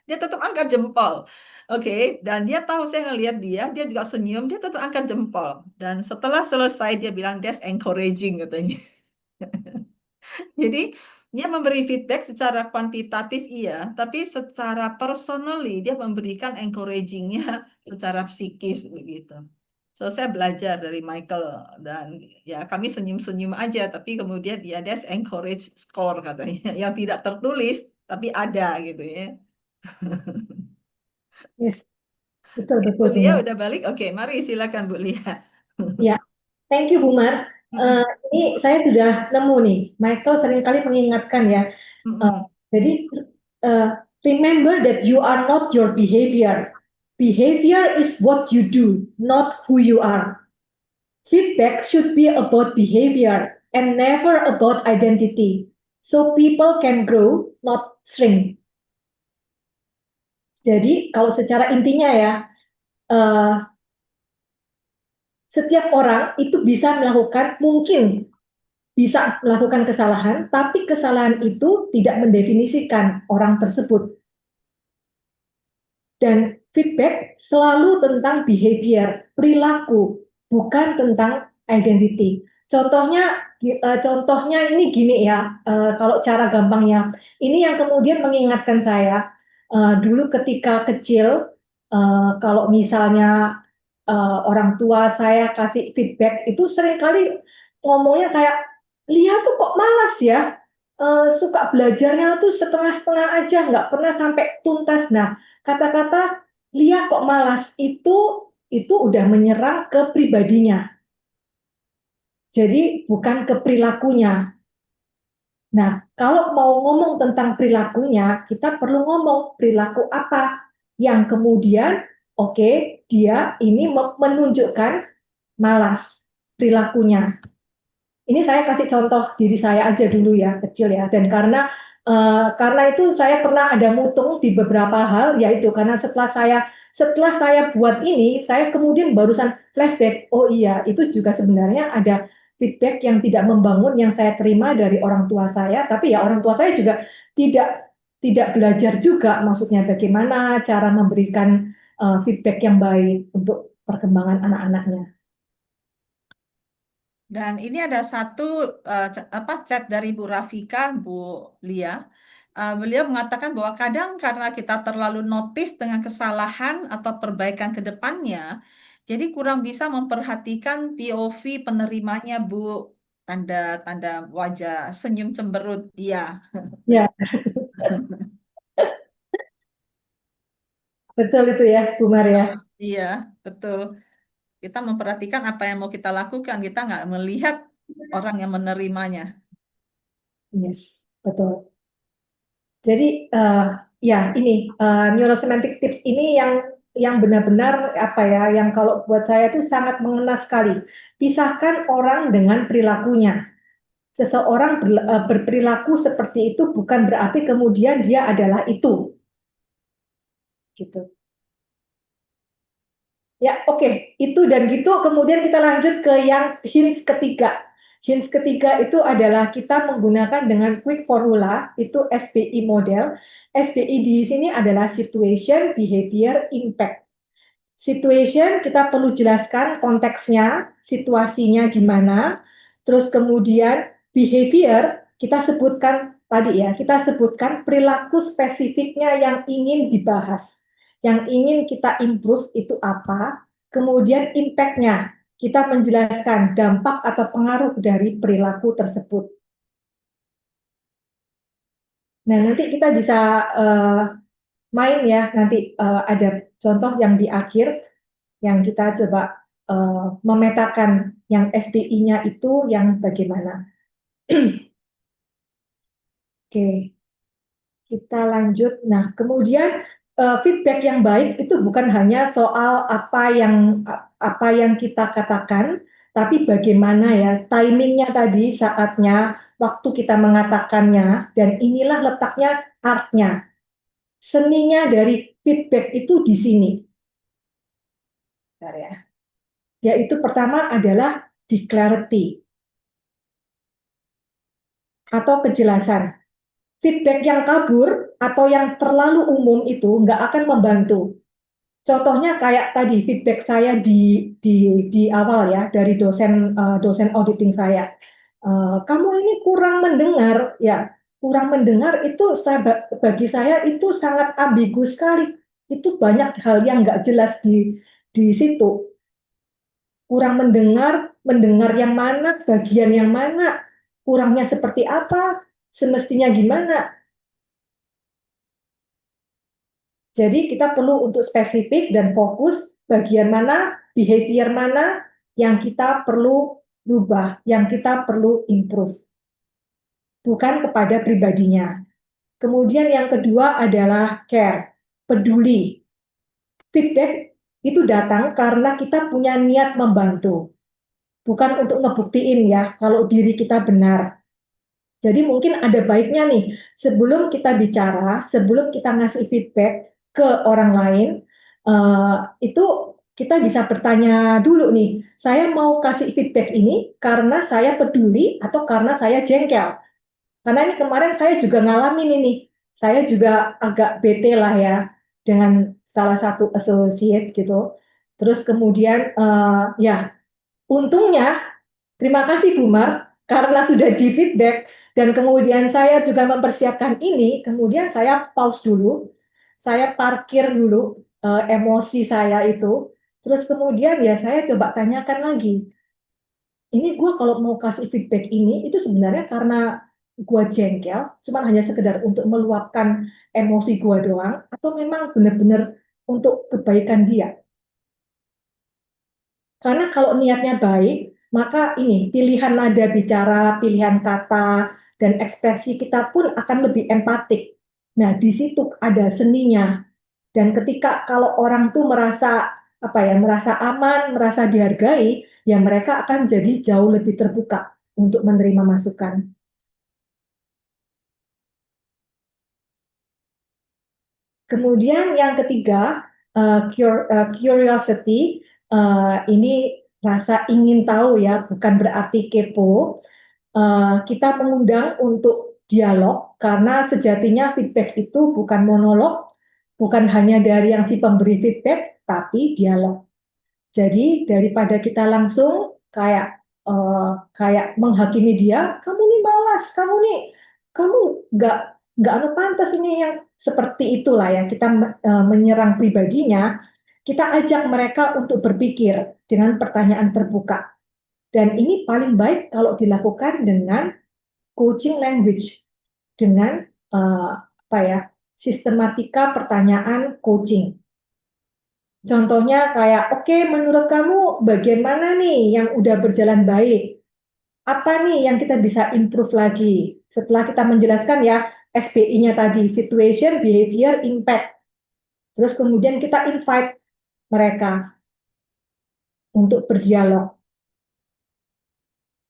Dia tetap angkat jempol. Oke, dan dia tahu saya ngelihat dia juga senyum, dia tetap angkat jempol. Dan setelah selesai dia bilang, that's encouraging katanya. Jadi dia memberi feedback secara kuantitatif iya, tapi secara personally dia memberikan encouragingnya secara psikis begitu. So saya belajar dari Michael dan ya kami senyum-senyum aja, tapi kemudian dia there's encourage score katanya yang tidak tertulis tapi ada gitu ya. Yes, betul Bu betul Lia benar. udah balik? Oke, mari silakan Bu Lia. Ya, thank you Bu Mar. Mm-mm, Ini saya sudah nemu nih. Michael seringkali mengingatkan ya. Eh, mm-mm. jadi eh, remember that you are not your behavior. Behavior is what you do, not who you are. Feedback should be about behavior and never about identity. So people can grow, not shrink. Jadi kalau secara intinya ya, eh, setiap orang itu bisa melakukan, mungkin bisa melakukan kesalahan, tapi kesalahan itu tidak mendefinisikan orang tersebut. Dan feedback selalu tentang behavior, perilaku, bukan tentang identity. Contohnya ini gini ya, kalau cara gampangnya, ini yang kemudian mengingatkan saya dulu ketika kecil, kalau misalnya orang tua saya kasih feedback itu seringkali ngomongnya kayak, Lia tuh kok malas ya, suka belajarnya tuh setengah-setengah aja, nggak pernah sampai tuntas. Nah, kata-kata Lia kok malas itu udah menyerang ke pribadinya. Jadi bukan ke perilakunya. Nah, kalau mau ngomong tentang perilakunya, kita perlu ngomong perilaku apa yang kemudian oke, dia ini menunjukkan malas perilakunya. Ini saya kasih contoh diri saya aja dulu ya, kecil ya. Dan karena itu saya pernah ada mutung di beberapa hal, yaitu karena setelah saya setelah saya buat ini, saya kemudian barusan flashback, oh iya, itu juga sebenarnya ada feedback yang tidak membangun yang saya terima dari orang tua saya, tapi ya orang tua saya juga tidak tidak belajar juga, maksudnya bagaimana cara memberikan feedback yang baik untuk perkembangan anak-anaknya. Dan ini ada satu chat dari Bu Rafika, Bu Lia. Beliau mengatakan bahwa kadang karena kita terlalu notice dengan kesalahan atau perbaikan ke depannya, jadi kurang bisa memperhatikan POV penerimanya, Bu. Tanda-tanda wajah senyum cemberut. Iya. Ya, betul itu ya, Bu Maria. Iya, betul. Kita memperhatikan apa yang mau kita lakukan. Kita nggak melihat orang yang menerimanya. Yes, betul. Jadi ya ini neurosemantic tips ini yang benar-benar apa ya, yang kalau buat saya itu sangat mengena sekali. Pisahkan orang dengan perilakunya. Seseorang berperilaku seperti itu bukan berarti kemudian dia adalah itu, gitu. Ya, oke. Itu dan gitu. Kemudian kita lanjut ke yang hints ketiga. Hints ketiga itu adalah kita menggunakan dengan quick formula, itu SBI model. SBI di sini adalah situation, behavior, impact. Situation kita perlu jelaskan konteksnya, situasinya gimana. Terus kemudian behavior kita sebutkan tadi ya, kita sebutkan perilaku spesifiknya yang ingin dibahas. Yang ingin kita improve itu apa? Kemudian impact-nya, kita menjelaskan dampak atau pengaruh dari perilaku tersebut. Nah, nanti kita bisa main ya, nanti ada contoh yang di akhir yang kita coba memetakan yang SDI-nya itu yang bagaimana. Oke, kita lanjut. Nah, kemudian feedback yang baik itu bukan hanya soal apa yang kita katakan, tapi bagaimana ya timingnya tadi, saatnya, waktu kita mengatakannya, dan inilah letaknya artnya. Seninya dari feedback itu di sini. Bentar ya. Yaitu pertama adalah di clarity atau kejelasan. Feedback yang kabur atau yang terlalu umum itu nggak akan membantu. Contohnya kayak tadi feedback saya di awal ya dari dosen auditing saya. Kamu ini kurang mendengar ya. Kurang mendengar itu bagi saya itu sangat ambigu sekali. Itu banyak hal yang nggak jelas di situ. Kurang mendengar yang mana, bagian yang mana, kurangnya seperti apa, semestinya gimana. Jadi kita perlu untuk spesifik dan fokus bagian mana, behavior mana yang kita perlu rubah, yang kita perlu improve. Bukan kepada pribadinya. Kemudian yang kedua adalah care, peduli. Feedback itu datang karena kita punya niat membantu. Bukan untuk ngebuktiin ya kalau diri kita benar. Jadi mungkin ada baiknya nih, sebelum kita bicara, sebelum kita ngasih feedback ke orang lain, itu kita bisa bertanya dulu nih, saya mau kasih feedback ini karena saya peduli atau karena saya jengkel. Karena ini kemarin saya juga ngalamin ini, saya juga agak bete lah ya dengan salah satu associate gitu. Terus kemudian ya untungnya, terima kasih Bu Mar, karena sudah di feedback dan kemudian saya juga mempersiapkan ini, kemudian saya pause dulu, saya parkir dulu emosi saya itu, terus kemudian ya saya coba tanyakan lagi, ini gue kalau mau kasih feedback ini, itu sebenarnya karena gue jengkel, cuma hanya sekedar untuk meluapkan emosi gue doang, atau memang benar-benar untuk kebaikan dia. Karena kalau niatnya baik, maka ini pilihan nada bicara, pilihan kata, dan ekspresi kita pun akan lebih empatik. Nah, di situ ada seninya. Dan ketika kalau orang tuh merasa apa ya, merasa aman, merasa dihargai, ya mereka akan jadi jauh lebih terbuka untuk menerima masukan. Kemudian yang ketiga curiosity, ini rasa ingin tahu ya, bukan berarti kepo. Kita mengundang untuk dialog karena sejatinya feedback itu bukan monolog, bukan hanya dari yang si pemberi feedback, tapi dialog. Jadi daripada kita langsung kayak menghakimi dia, kamu nih malas, kamu nggak pantas ini yang seperti itulah ya kita menyerang pribadinya. Kita ajak mereka untuk berpikir dengan pertanyaan terbuka. Dan ini paling baik kalau dilakukan dengan coaching language, dengan sistematika pertanyaan coaching. Contohnya kayak, oke, menurut kamu bagian mana nih yang udah berjalan baik? Apa nih yang kita bisa improve lagi? Setelah kita menjelaskan ya SBI-nya tadi, situation, behavior, impact. Terus kemudian kita invite mereka untuk berdialog.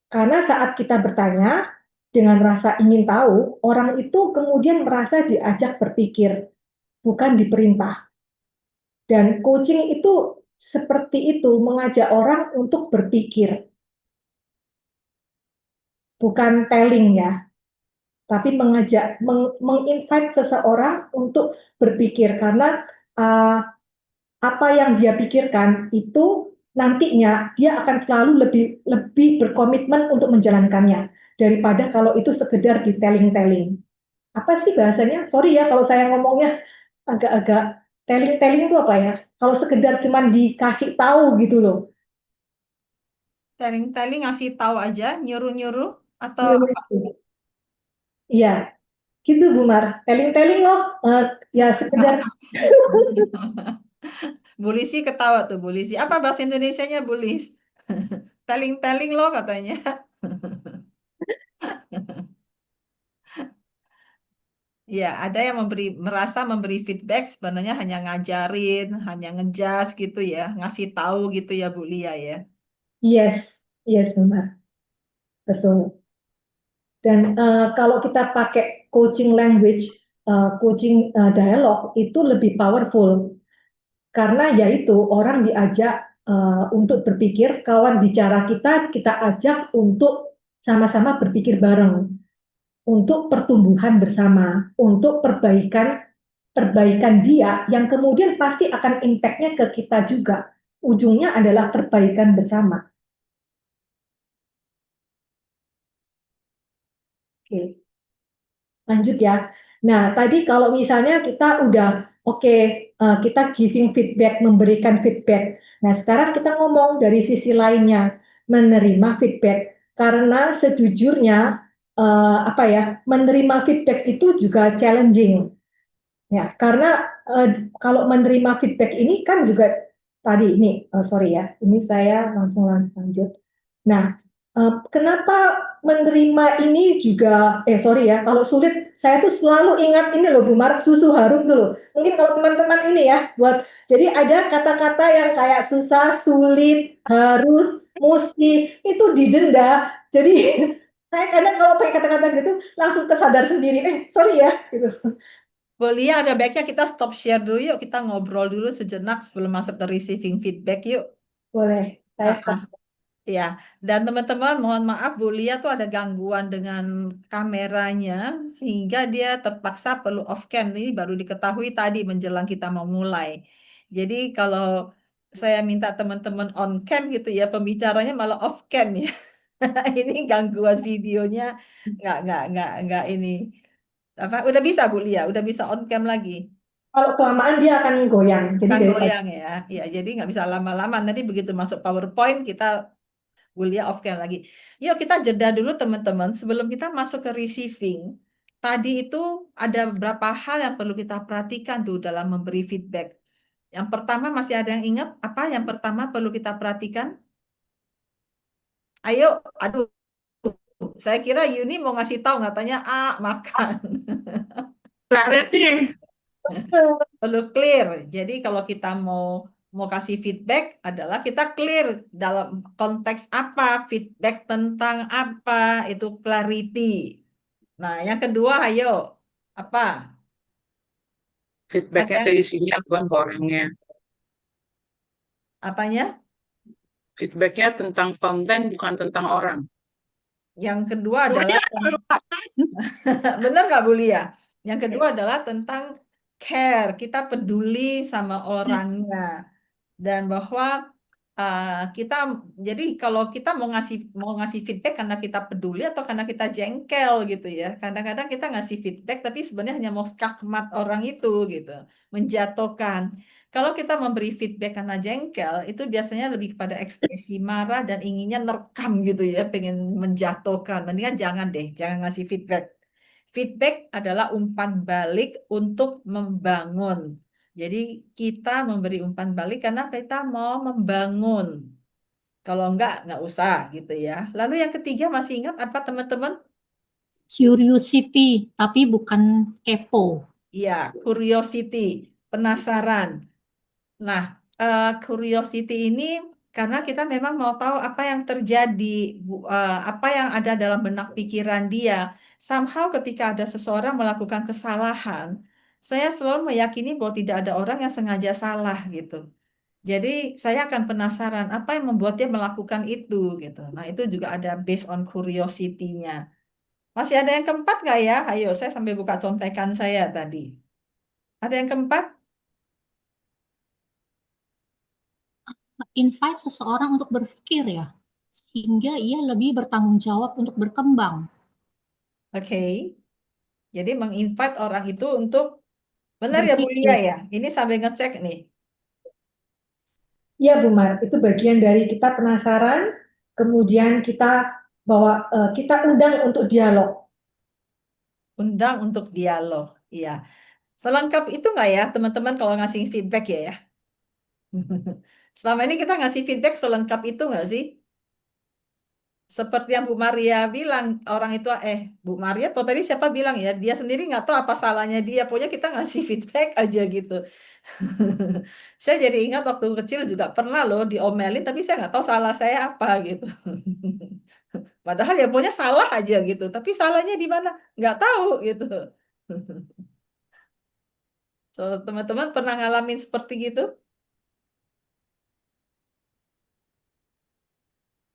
Karena saat kita bertanya dengan rasa ingin tahu, orang itu kemudian merasa diajak berpikir, bukan diperintah. Dan coaching itu seperti itu, mengajak orang untuk berpikir. Bukan telling ya, tapi mengajak, menginvite seseorang untuk berpikir. Karena apa yang dia pikirkan itu nantinya dia akan selalu lebih berkomitmen untuk menjalankannya daripada kalau itu sekedar di telling-telling. Apa sih bahasanya? Sorry ya kalau saya ngomongnya agak-agak telling-telling itu apa ya? Kalau sekedar cuman dikasih tahu gitu loh. Telling-telling ngasih tahu aja, nyuruh-nyuruh atau Iya, apa? iya, gitu Bu Mar. Telling-telling loh, ya sekedar Bu Lisi ketawa tuh Bu Lisi. Apa bahasa Indonesianya Bu Lis? Telling-telling loh katanya. Ya, ada yang merasa memberi feedback sebenarnya hanya ngajarin, hanya ngejas gitu ya, ngasih tahu gitu ya Bu Lia ya. yes, yes Bu Mar, betul. Dan kalau kita pakai coaching language, coaching dialog itu lebih powerful karena yaitu orang diajak untuk berpikir, kawan bicara kita ajak untuk sama-sama berpikir bareng, untuk pertumbuhan bersama, untuk perbaikan dia yang kemudian pasti akan impact-nya ke kita juga. Ujungnya adalah perbaikan bersama. Oke. Lanjut ya. Nah, tadi kalau misalnya kita udah oke, kita giving feedback, memberikan feedback. Nah, sekarang kita ngomong dari sisi lainnya, menerima feedback. Karena sejujurnya menerima feedback itu juga challenging. Ya, karena kalau menerima feedback ini kan juga tadi ini sorry ya, ini saya langsung lanjut. Nah, kenapa menerima ini juga sorry ya, kalau sulit saya tuh selalu ingat ini loh Bu Mar, susu harum tuh loh. Mungkin kalau teman-teman ini ya buat jadi ada kata-kata yang kayak susah, sulit, harus, mesti itu didenda. Jadi saya kadang kalau pakai kata-kata gitu langsung kesadar sendiri, sorry ya gitu. Bu Lia, ada baiknya kita stop share dulu yuk, kita ngobrol dulu sejenak sebelum masuk ke receiving feedback yuk. Boleh, saya stop. Ya, dan teman-teman mohon maaf Bu Lia tuh ada gangguan dengan kameranya sehingga dia terpaksa perlu off cam. Ini baru diketahui tadi menjelang kita mau mulai. Jadi kalau saya minta teman-teman on cam gitu ya, pembicaranya malah off cam ya. Ini gangguan videonya nggak ini. Apa? Udah bisa Bu Lia, udah bisa on cam lagi. Kalau kelamaan dia akan goyang. Jadi Kan daripada goyang ya. Ya, jadi nggak bisa lama-lama. Nanti begitu masuk PowerPoint kita kuliah off cam lagi. Yuk kita jeda dulu teman-teman. Sebelum kita masuk ke receiving, tadi itu ada beberapa hal yang perlu kita perhatikan tuh dalam memberi feedback. Yang pertama masih ada yang ingat apa yang pertama perlu kita perhatikan? Ayo, aduh, saya kira Yuni mau ngasih tahu katanya makan. Clarity. Perlu clear. Jadi kalau kita mau kasih feedback adalah kita clear dalam konteks apa, feedback tentang apa, itu clarity. Nah, yang kedua, ayo, apa? Feedbacknya Ada ke isinya bukan ke orangnya. Apanya? Feedbacknya tentang konten, bukan tentang orang. Yang kedua adalah Kemudian benar nggak Bu Lia? Yang kedua adalah tentang care, kita peduli sama orangnya dan bahwa kita jadi kalau kita mau ngasih feedback karena kita peduli atau karena kita jengkel gitu ya. Kadang-kadang kita ngasih feedback tapi sebenarnya hanya mau skakmat orang itu gitu, menjatuhkan. Kalau kita memberi feedback karena jengkel, itu biasanya lebih kepada ekspresi marah dan inginnya nerekam gitu ya, pengen menjatuhkan. Mendingan jangan deh, jangan ngasih feedback. Feedback adalah umpan balik untuk membangun. Jadi kita memberi umpan balik karena kita mau membangun. Kalau nggak usah gitu ya. Lalu yang ketiga masih ingat apa teman-teman? Curiosity, tapi bukan kepo. Iya, curiosity, penasaran. Nah, curiosity ini karena kita memang mau tahu apa yang terjadi, apa yang ada dalam benak pikiran dia. Somehow ketika ada seseorang melakukan kesalahan, saya selalu meyakini bahwa tidak ada orang yang sengaja salah gitu. Jadi saya akan penasaran apa yang membuat dia melakukan itu gitu. Nah, itu juga ada based on curiosity-nya. Masih ada yang keempat nggak ya? Ayo, saya sampai buka contekan saya tadi. Ada yang keempat? Invite seseorang untuk berpikir ya, sehingga ia lebih bertanggung jawab untuk berkembang. Oke. Jadi menginvite orang itu untuk benar ya Bu Lia Berpikir. ya. Ini sampai ngecek nih. Ya, Bu Mar, itu bagian dari kita penasaran, kemudian kita kita undang untuk dialog. Undang untuk dialog. Iya. Selengkap itu nggak ya teman-teman kalau ngasih feedback ya? Selama ini kita ngasih feedback selengkap itu nggak sih? Seperti yang Bu Maria bilang, orang itu, Bu Maria, atau tadi siapa bilang ya, dia sendiri nggak tahu apa salahnya dia, pokoknya kita ngasih feedback aja gitu. Saya jadi ingat waktu kecil juga pernah loh diomelin, tapi saya nggak tahu salah saya apa gitu. Padahal ya pokoknya salah aja gitu, tapi salahnya di mana? Nggak tahu gitu. So, teman-teman pernah ngalamin seperti gitu?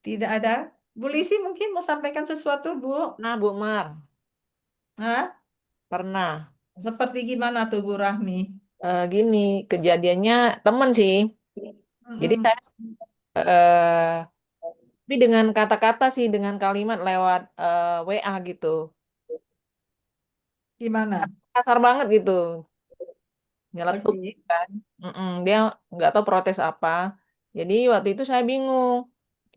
Tidak ada? Bu Lisi mungkin mau sampaikan sesuatu, Bu? Nah, Bu Mar, Hah? pernah. Seperti gimana tuh Bu Rahmi? Gini, kejadiannya temen sih. Jadi Mm-mm. saya, eh, tapi dengan kata-kata sih, dengan kalimat lewat WA gitu. Gimana? Kasar banget gitu, nyeletuk Oke. kan. Dia nggak tahu protes apa. Jadi waktu itu saya bingung.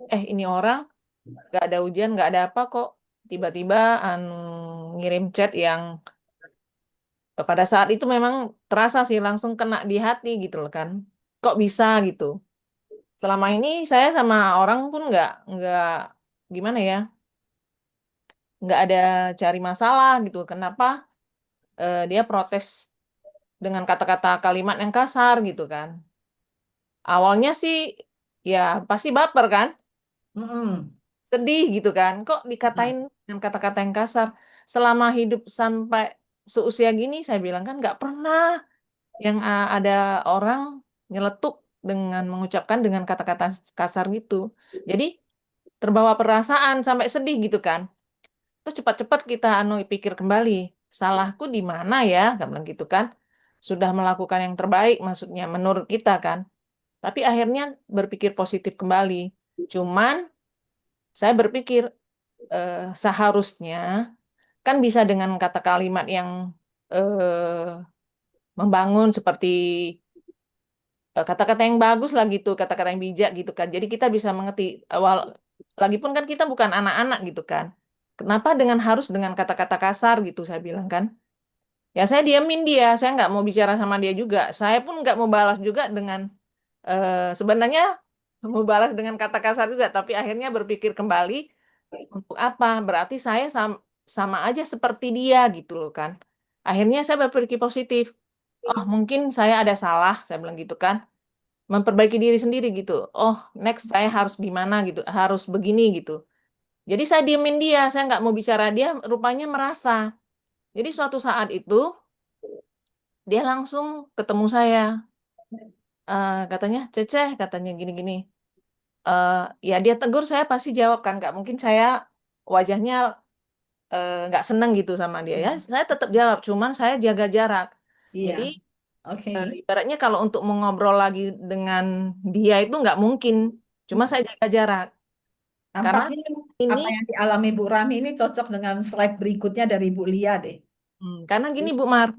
Ini orang nggak ada ujian, nggak ada apa kok. Tiba-tiba ngirim chat yang pada saat itu memang terasa sih langsung kena di hati gitu loh kan. Kok bisa gitu? Selama ini saya sama orang pun nggak gimana ya, nggak ada cari masalah gitu. Kenapa dia protes dengan kata-kata kalimat yang kasar gitu kan? Awalnya sih ya pasti baper kan, Mm-mm. sedih gitu kan. Kok Nah, dikatain dengan kata-kata yang kasar? Selama hidup sampai seusia gini saya bilang kan nggak pernah yang ada orang nyeletuk dengan mengucapkan dengan kata-kata kasar gitu. Jadi terbawa perasaan sampai sedih gitu kan. Terus cepat-cepat kita pikir kembali, salahku di mana ya? Kan bilang gitu kan. Sudah melakukan yang terbaik maksudnya menurut kita kan. Tapi akhirnya berpikir positif kembali. Cuman saya berpikir seharusnya kan bisa dengan kata kalimat yang eh, membangun seperti kata-kata yang bagus lah gitu, kata-kata yang bijak gitu kan. Jadi kita bisa mengerti awal lagi pun kan kita bukan anak-anak gitu kan. Kenapa harus dengan kata-kata kasar gitu saya bilang kan. Ya saya diamin dia, saya nggak mau bicara sama dia juga. Saya pun nggak mau balas juga dengan sebenarnya mau balas dengan kata kasar juga, tapi akhirnya berpikir kembali untuk apa? Berarti saya sama aja seperti dia gitu loh kan. Akhirnya saya berpikir positif. Oh, mungkin saya ada salah, saya bilang gitu kan, memperbaiki diri sendiri gitu. Oh, next saya harus gimana gitu, harus begini gitu. Jadi saya diemin dia, saya nggak mau bicara dia, rupanya merasa. Jadi suatu saat itu dia langsung ketemu saya. katanya Ceceh katanya gini-gini. Ya dia tegur saya pasti jawab kan, nggak mungkin saya wajahnya nggak seneng gitu sama dia ya. Saya tetap jawab, cuman saya jaga jarak. Iya, Jadi oke. ibaratnya kalau untuk mengobrol lagi dengan dia itu nggak mungkin, cuma saya jaga jarak. Karena Nampaknya ini, apa yang dialami Bu Rami ini cocok dengan slide berikutnya dari Bu Lia deh. karena gini Bu Mar,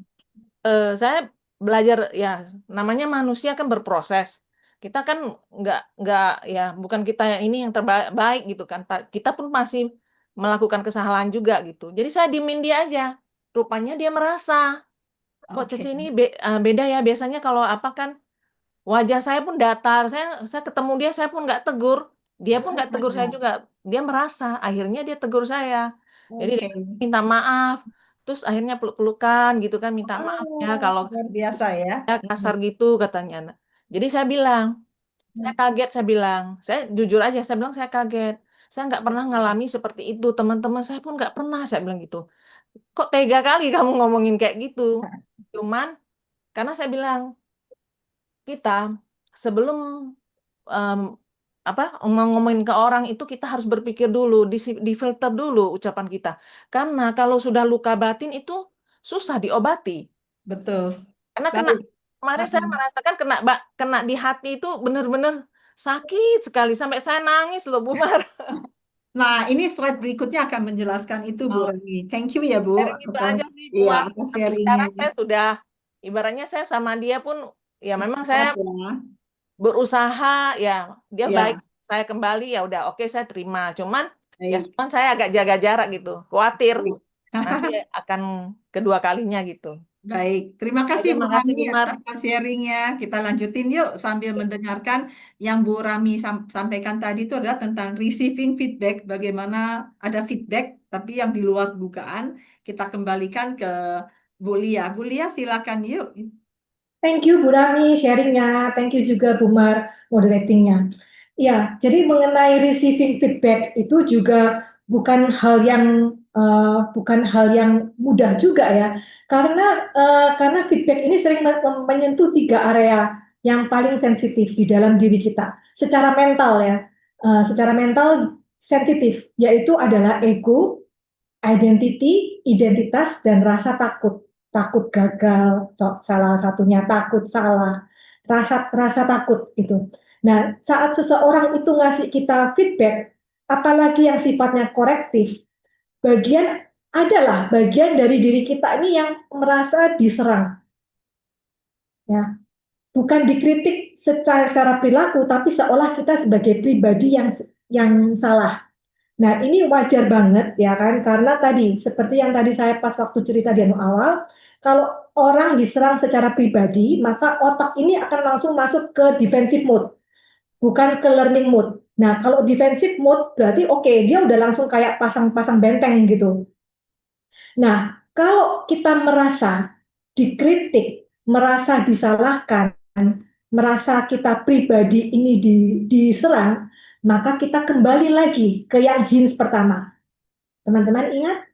saya belajar ya namanya manusia kan berproses. Kita kan nggak ya bukan kita yang ini yang terbaik gitu kan. Kita pun masih melakukan kesalahan juga gitu. Jadi saya diemin dia aja. Rupanya dia merasa kok Oke. Cece ini beda ya. Biasanya kalau apa kan wajah saya pun datar. Saya ketemu dia saya pun nggak tegur. Dia pun nggak tegur saya juga. Dia merasa. Akhirnya dia tegur saya. Jadi dia Oke. minta maaf. Terus akhirnya peluk-pelukan gitu kan minta maaf ya kalau Luar biasa ya. saya kasar gitu katanya. Nah, jadi saya bilang, saya kaget, saya bilang, saya jujur aja, saya bilang saya kaget. Saya nggak pernah ngalami seperti itu, teman-teman saya pun nggak pernah, saya bilang gitu. Kok tega kali kamu ngomongin kayak gitu? Cuman, karena saya bilang, kita sebelum em, apa ngomongin ke orang itu kita harus berpikir dulu, difilter dulu ucapan kita. Karena kalau sudah luka batin itu susah diobati. Betul. Karena Baik. kemarin saya merasakan kena di hati itu benar-benar sakit sekali sampai saya nangis loh Bu Mar. Nah, ini slide berikutnya akan menjelaskan itu, Bu Oh, Rani. Thank you ya, Bu. sharing itu Atas, aja sih Bu iya, Mar. atas Tapi sharingnya. sekarang saya sudah ibaratnya saya sama dia pun ya memang saya Kuat ya. berusaha ya dia baik Ya, saya kembali ya udah oke saya terima. Cuman ya baik. cuman saya agak jaga jarak gitu. Khawatir Baik. nanti akan kedua kalinya gitu. Baik, terima kasih Aja Bu makasih Rami Bu Mar. atas sharingnya. Kita lanjutin yuk sambil mendengarkan yang Bu Rami sampaikan tadi itu adalah tentang receiving feedback. Bagaimana ada feedback, tapi yang di luar dugaan. Kita kembalikan ke Bu Lia. Bu Lia, silakan yuk. Thank you Bu Rami sharingnya, thank you juga Bu Mar moderatingnya. Ya, jadi mengenai receiving feedback itu juga bukan hal yang mudah juga ya, karena feedback ini sering menyentuh 3 area yang paling sensitif di dalam diri kita, secara mental ya, secara mental sensitif, yaitu adalah ego, identity, identitas, dan rasa takut. Takut gagal, salah satunya takut salah, rasa takut itu. Nah, saat seseorang itu ngasih kita feedback, apalagi yang sifatnya korektif, bagian dari diri kita ini yang merasa diserang. Ya, bukan dikritik secara perilaku, tapi seolah kita sebagai pribadi yang salah. Nah, ini wajar banget ya kan, karena tadi seperti yang tadi saya pas waktu cerita di awal, kalau orang diserang secara pribadi, maka otak ini akan langsung masuk ke defensive mode, bukan ke learning mode. Nah, kalau defensive mode berarti oke, dia udah langsung kayak pasang-pasang benteng gitu. Nah, kalau kita merasa dikritik, merasa disalahkan, merasa kita pribadi ini diserang, maka kita kembali lagi ke yang hints pertama. Teman-teman ingat?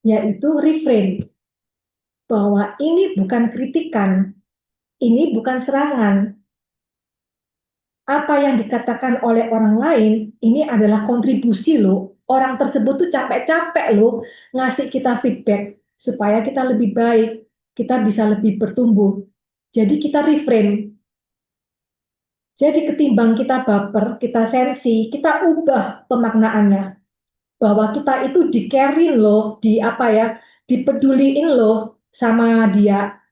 Yaitu reframe. Bahwa ini bukan kritikan, ini bukan serangan. Apa yang dikatakan oleh orang lain, ini adalah kontribusi loh. Orang tersebut tuh capek-capek loh ngasih kita feedback supaya kita lebih baik, kita bisa lebih bertumbuh. Jadi kita reframe. Jadi ketimbang kita baper, kita sensi, kita ubah pemaknaannya. Bahwa kita itu di-care loh, dipeduliin loh sama dia.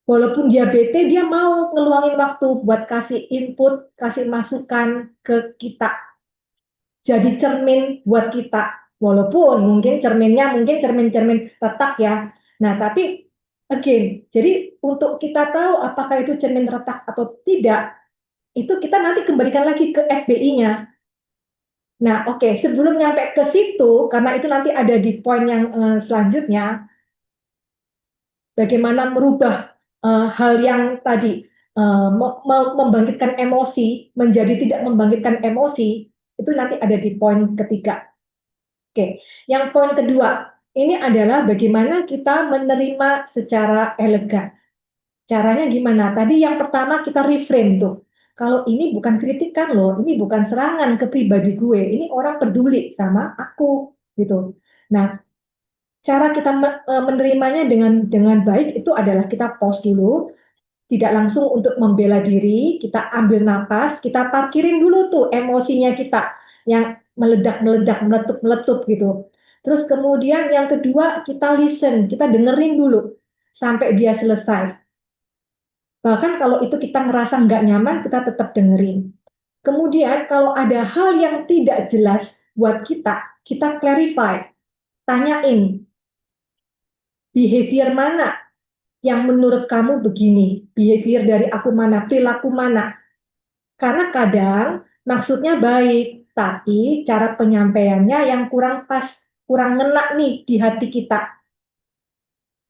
Walaupun dia bete, dia mau ngeluangin waktu buat kasih input, kasih masukan ke kita. Jadi cermin buat kita. Walaupun mungkin cermin-cermin retak ya. Nah, tapi again, jadi untuk kita tahu apakah itu cermin retak atau tidak, itu kita nanti kembalikan lagi ke SBI-nya. Nah, oke, sebelum nyampe ke situ, karena itu nanti ada di poin yang selanjutnya, bagaimana merubah hal yang tadi membangkitkan emosi menjadi tidak membangkitkan emosi, itu nanti ada di poin ketiga. Oke, yang poin kedua, ini adalah bagaimana kita menerima secara elegan. Caranya gimana? Tadi yang pertama kita reframe tuh. Kalau ini bukan kritikan loh, ini bukan serangan ke pribadi gue, ini orang peduli sama aku gitu. Nah, cara kita menerimanya dengan baik itu adalah kita pause dulu, tidak langsung untuk membela diri, kita ambil napas, kita parkirin dulu tuh emosinya kita yang meledak-meledak, meletup-meletup gitu. Terus kemudian yang kedua kita listen, kita dengerin dulu sampai dia selesai. Bahkan kalau itu kita ngerasa nggak nyaman, kita tetap dengerin. Kemudian kalau ada hal yang tidak jelas buat kita clarify, tanyain behavior mana yang menurut kamu begini, behavior dari aku mana, perilaku mana. Karena kadang maksudnya baik, tapi cara penyampaiannya yang kurang pas, kurang ngena nih di hati kita.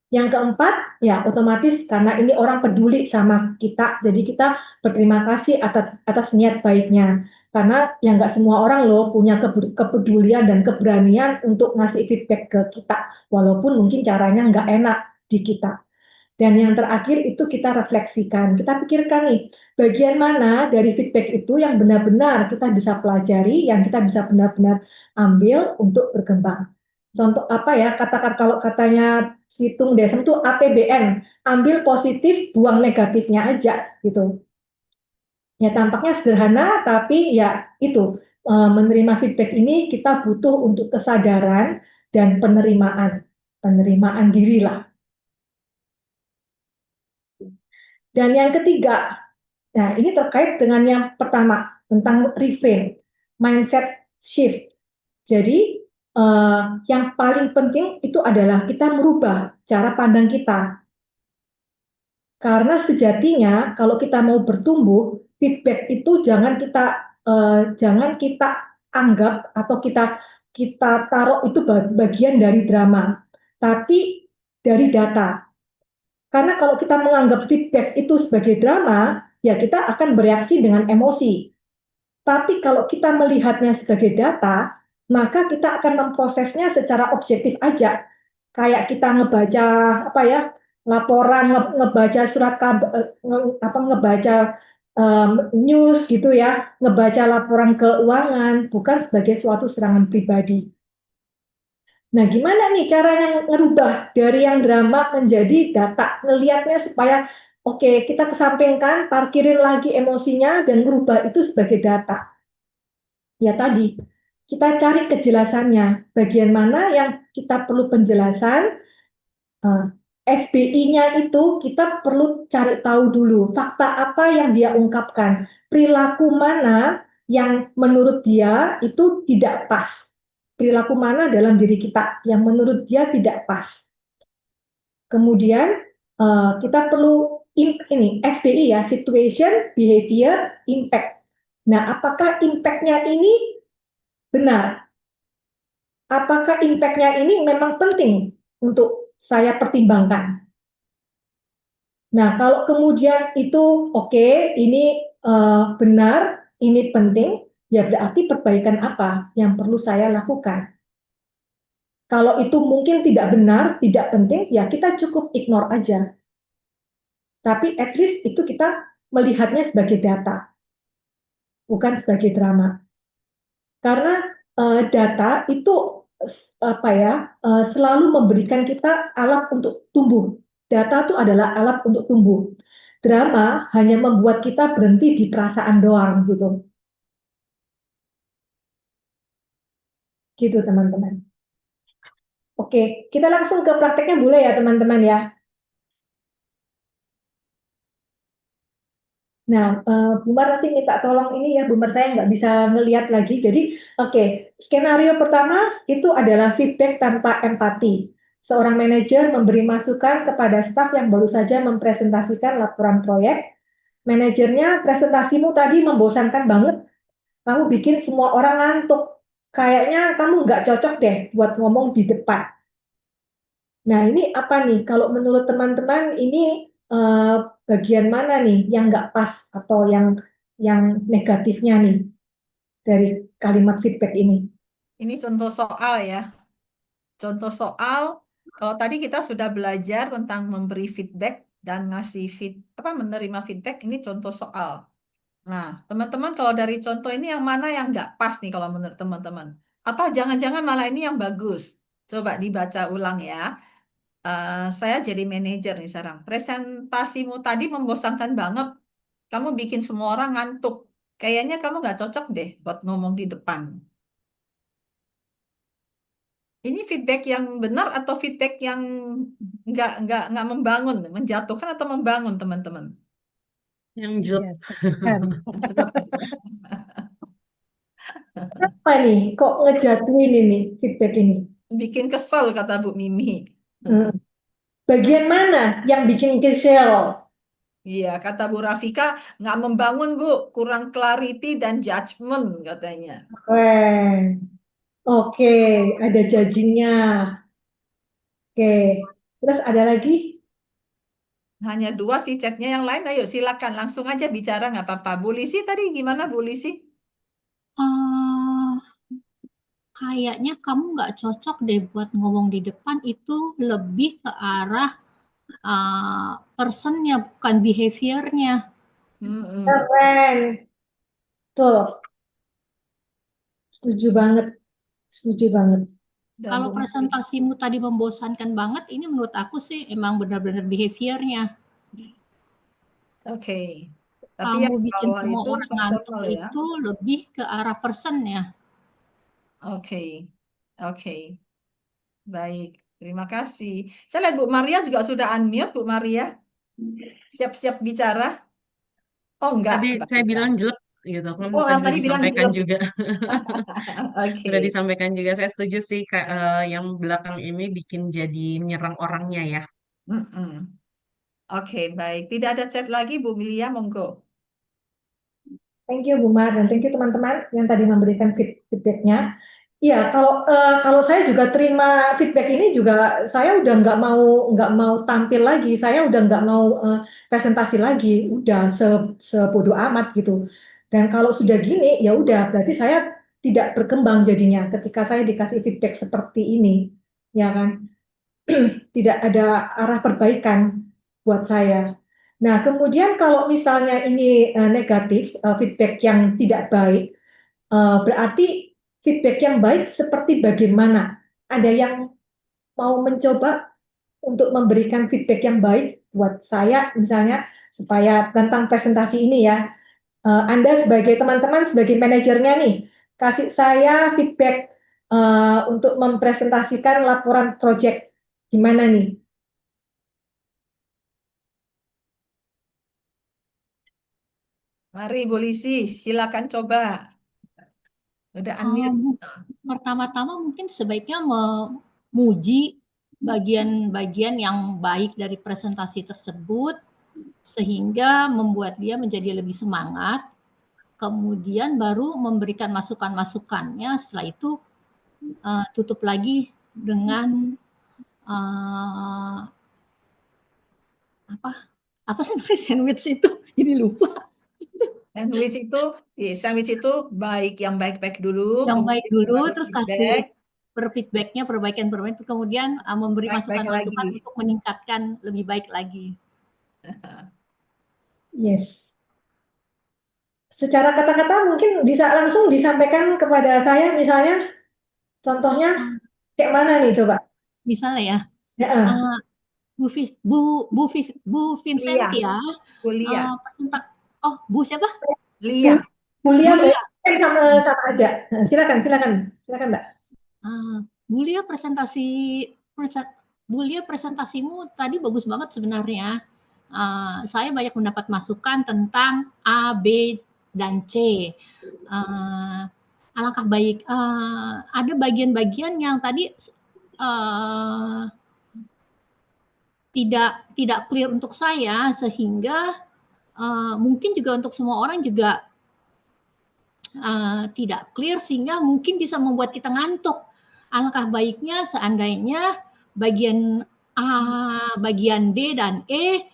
Yang keempat, ya otomatis karena ini orang peduli sama kita, jadi kita berterima kasih atas niat baiknya. Karena ya nggak semua orang loh punya kepedulian dan keberanian untuk ngasih feedback ke kita, walaupun mungkin caranya nggak enak di kita. Dan yang terakhir itu kita refleksikan, kita pikirkan nih, bagian mana dari feedback itu yang benar-benar kita bisa pelajari, yang kita bisa benar-benar ambil untuk berkembang. Contoh apa ya, katakan kalau katanya si Tung Desem itu APBN, ambil positif, buang negatifnya aja gitu. Ya tampaknya sederhana, tapi ya itu, menerima feedback ini kita butuh untuk kesadaran dan penerimaan diri lah. Dan yang ketiga, nah ini terkait dengan yang pertama, tentang reframe, mindset shift. Jadi yang paling penting itu adalah kita merubah cara pandang kita. Karena sejatinya kalau kita mau bertumbuh, feedback itu jangan kita anggap atau kita taruh itu bagian dari drama, tapi dari data. Karena kalau kita menganggap feedback itu sebagai drama, ya kita akan bereaksi dengan emosi. Tapi kalau kita melihatnya sebagai data, maka kita akan memprosesnya secara objektif aja. Kayak kita ngebaca apa ya, laporan, ngebaca surat kabar, ngebaca news gitu ya, ngebaca laporan keuangan, bukan sebagai suatu serangan pribadi. Nah, gimana nih caranya ngerubah dari yang drama menjadi data, ngelihatnya supaya oke, kita kesampingkan, parkirin lagi emosinya dan ngerubah itu sebagai data. Ya tadi, kita cari kejelasannya, bagian mana yang kita perlu penjelasan, SBI-nya itu kita perlu cari tahu dulu, fakta apa yang dia ungkapkan, perilaku mana yang menurut dia itu tidak pas, perilaku mana dalam diri kita yang menurut dia tidak pas. Kemudian kita perlu ini SBI ya, situation, behavior, impact. Nah, apakah impact-nya ini benar? Apakah impact-nya ini memang penting untuk saya pertimbangkan? Nah, kalau kemudian itu oke, ini benar, ini penting, ya berarti perbaikan apa yang perlu saya lakukan? Kalau itu mungkin tidak benar, tidak penting, ya kita cukup ignore aja. Tapi at least itu kita melihatnya sebagai data, bukan sebagai drama. Karena data itu apa ya, selalu memberikan kita alat untuk tumbuh. Data itu adalah alat untuk tumbuh. Drama hanya membuat kita berhenti di perasaan doang gitu. Gitu teman-teman. Oke, kita langsung ke prakteknya boleh ya teman-teman ya. Nah, Bumar nanti minta tolong ini ya, Bumar saya nggak bisa ngelihat lagi. Jadi, oke, skenario pertama itu adalah feedback tanpa empati. Seorang manajer memberi masukan kepada staf yang baru saja mempresentasikan laporan proyek. Manajernya, presentasimu tadi membosankan banget. Kamu bikin semua orang ngantuk. Kayaknya kamu nggak cocok deh buat ngomong di depan. Nah, ini apa nih? Kalau menurut teman-teman ini bagian mana nih yang nggak pas atau yang negatifnya nih dari kalimat feedback ini? Ini contoh soal ya. Contoh soal, kalau tadi kita sudah belajar tentang memberi feedback dan menerima feedback. Ini contoh soal. Nah, teman-teman kalau dari contoh ini yang mana yang nggak pas nih kalau menurut teman-teman? Atau jangan-jangan malah ini yang bagus? Coba dibaca ulang ya. Saya jadi manajer nih sekarang. Presentasimu tadi membosankan banget. Kamu bikin semua orang ngantuk. Kayaknya kamu nggak cocok deh buat ngomong di depan. Ini feedback yang benar atau feedback yang nggak membangun, menjatuhkan atau membangun teman-teman? Yang jelek. Menjatuhkan. Apa nih? Kok ngejatuhin ini feedback ini? Bikin kesel kata Bu Mimi. Hmm. Bagian mana yang bikin kesel? Iya, kata Bu Rafika, nggak membangun Bu, kurang clarity dan judgment katanya. Oke, ada judging-nya. Oke, terus ada lagi? Hanya 2 sih chatnya, yang lain ayo silakan langsung aja bicara nggak apa-apa. Bu Lisi tadi gimana Bu Lisi? Eh, kayaknya kamu nggak cocok deh buat ngomong di depan, itu lebih ke arah personnya, bukan behaviornya. Hmm. Keren. Tuh, setuju banget. Setuju banget. Dan Kalau Bu Mimi. presentasimu tadi membosankan banget, ini menurut aku sih emang benar-benar behaviornya. Oke. Tapi yang Kamu bikin bawah semua itu orang ngantuk personal ya. itu lebih ke arah person ya. Oke. Oke. Baik. Terima kasih. Saya lihat Bu Maria juga sudah unmute, Bu Maria. Siap-siap bicara. Oh enggak, Tadi saya kebalikan. bilang jelek gitu kan, Oh, tadi udah tadi bilang disampaikan jelek. juga. Oke. Udah disampaikan juga, saya setuju sih Kak, yang belakang ini bikin jadi menyerang orangnya ya. Mm-mm. Oke, baik. Tidak ada chat lagi, Bu Milia, monggo. Thank you Bu Mar dan thank you teman-teman yang tadi memberikan feedbacknya. Iya, kalau saya juga terima feedback ini juga, saya udah nggak mau tampil lagi, saya udah nggak mau presentasi lagi, udah sebodoh amat gitu. Dan kalau sudah gini, ya udah berarti saya tidak berkembang jadinya ketika saya dikasih feedback seperti ini, ya kan? Tidak ada arah perbaikan buat saya. Nah, kemudian kalau misalnya ini negatif, feedback yang tidak baik, berarti feedback yang baik seperti bagaimana? Ada yang mau mencoba untuk memberikan feedback yang baik buat saya, misalnya supaya tentang presentasi ini ya. Anda sebagai teman-teman, sebagai manajernya nih, kasih saya feedback untuk mempresentasikan laporan project. Gimana nih? Mari, Bu Lisi, silakan coba. Udah unmute. Pertama-tama mungkin sebaiknya memuji bagian-bagian yang baik dari presentasi tersebut sehingga membuat dia menjadi lebih semangat. Kemudian baru memberikan masukan-masukannya. Setelah itu tutup lagi dengan apa sih namanya sandwich itu? Jadi lupa. Sandwich itu baik, yang baik-baik dulu, Yang baik kemudian dulu, baru terus feedback, kasih feedbacknya, perbaikan, kemudian memberi baik-baik masukan-masukan lagi. untuk meningkatkan lebih baik lagi. Yes. Secara kata-kata mungkin bisa langsung disampaikan kepada saya, misalnya, contohnya kayak mana nih coba? Misalnya ya, Ya, Bu Vincentia, Kuliah, Bu siapa? Lia. kuliah Bu Lia. sama aja. Nah, silakan Mbak. Bu Lia Bu Lia presentasimu tadi bagus banget sebenarnya. Saya banyak mendapat masukan tentang A, B, dan C. Alangkah baik. Ada bagian-bagian yang tadi tidak clear untuk saya, sehingga mungkin juga untuk semua orang juga tidak clear, sehingga mungkin bisa membuat kita ngantuk. Alangkah baiknya seandainya bagian A, bagian D dan E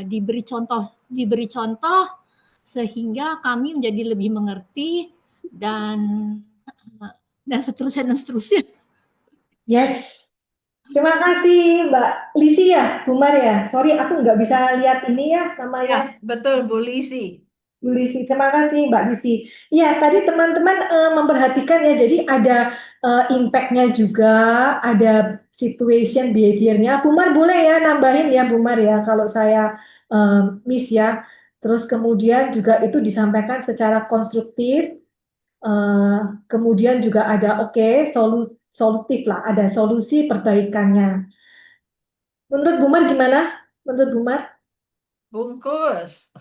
diberi contoh sehingga kami menjadi lebih mengerti dan seterusnya. Yes. Terima kasih Mbak Lisi ya, Bumar ya. Sorry, aku nggak bisa lihat ini ya Ya, namanya. betul Bu Lisi. Bu Lisi, terima kasih Mbak Lisi. Iya, tadi teman-teman memperhatikan ya, jadi ada impact-nya juga, ada situation behavior-nya. Bumar boleh ya nambahin ya Bumar ya, kalau saya miss ya. Terus kemudian juga itu disampaikan secara konstruktif, kemudian juga ada solutif lah, ada solusi perbaikannya. Menurut Bumar gimana? Menurut Bumar? Bungkus.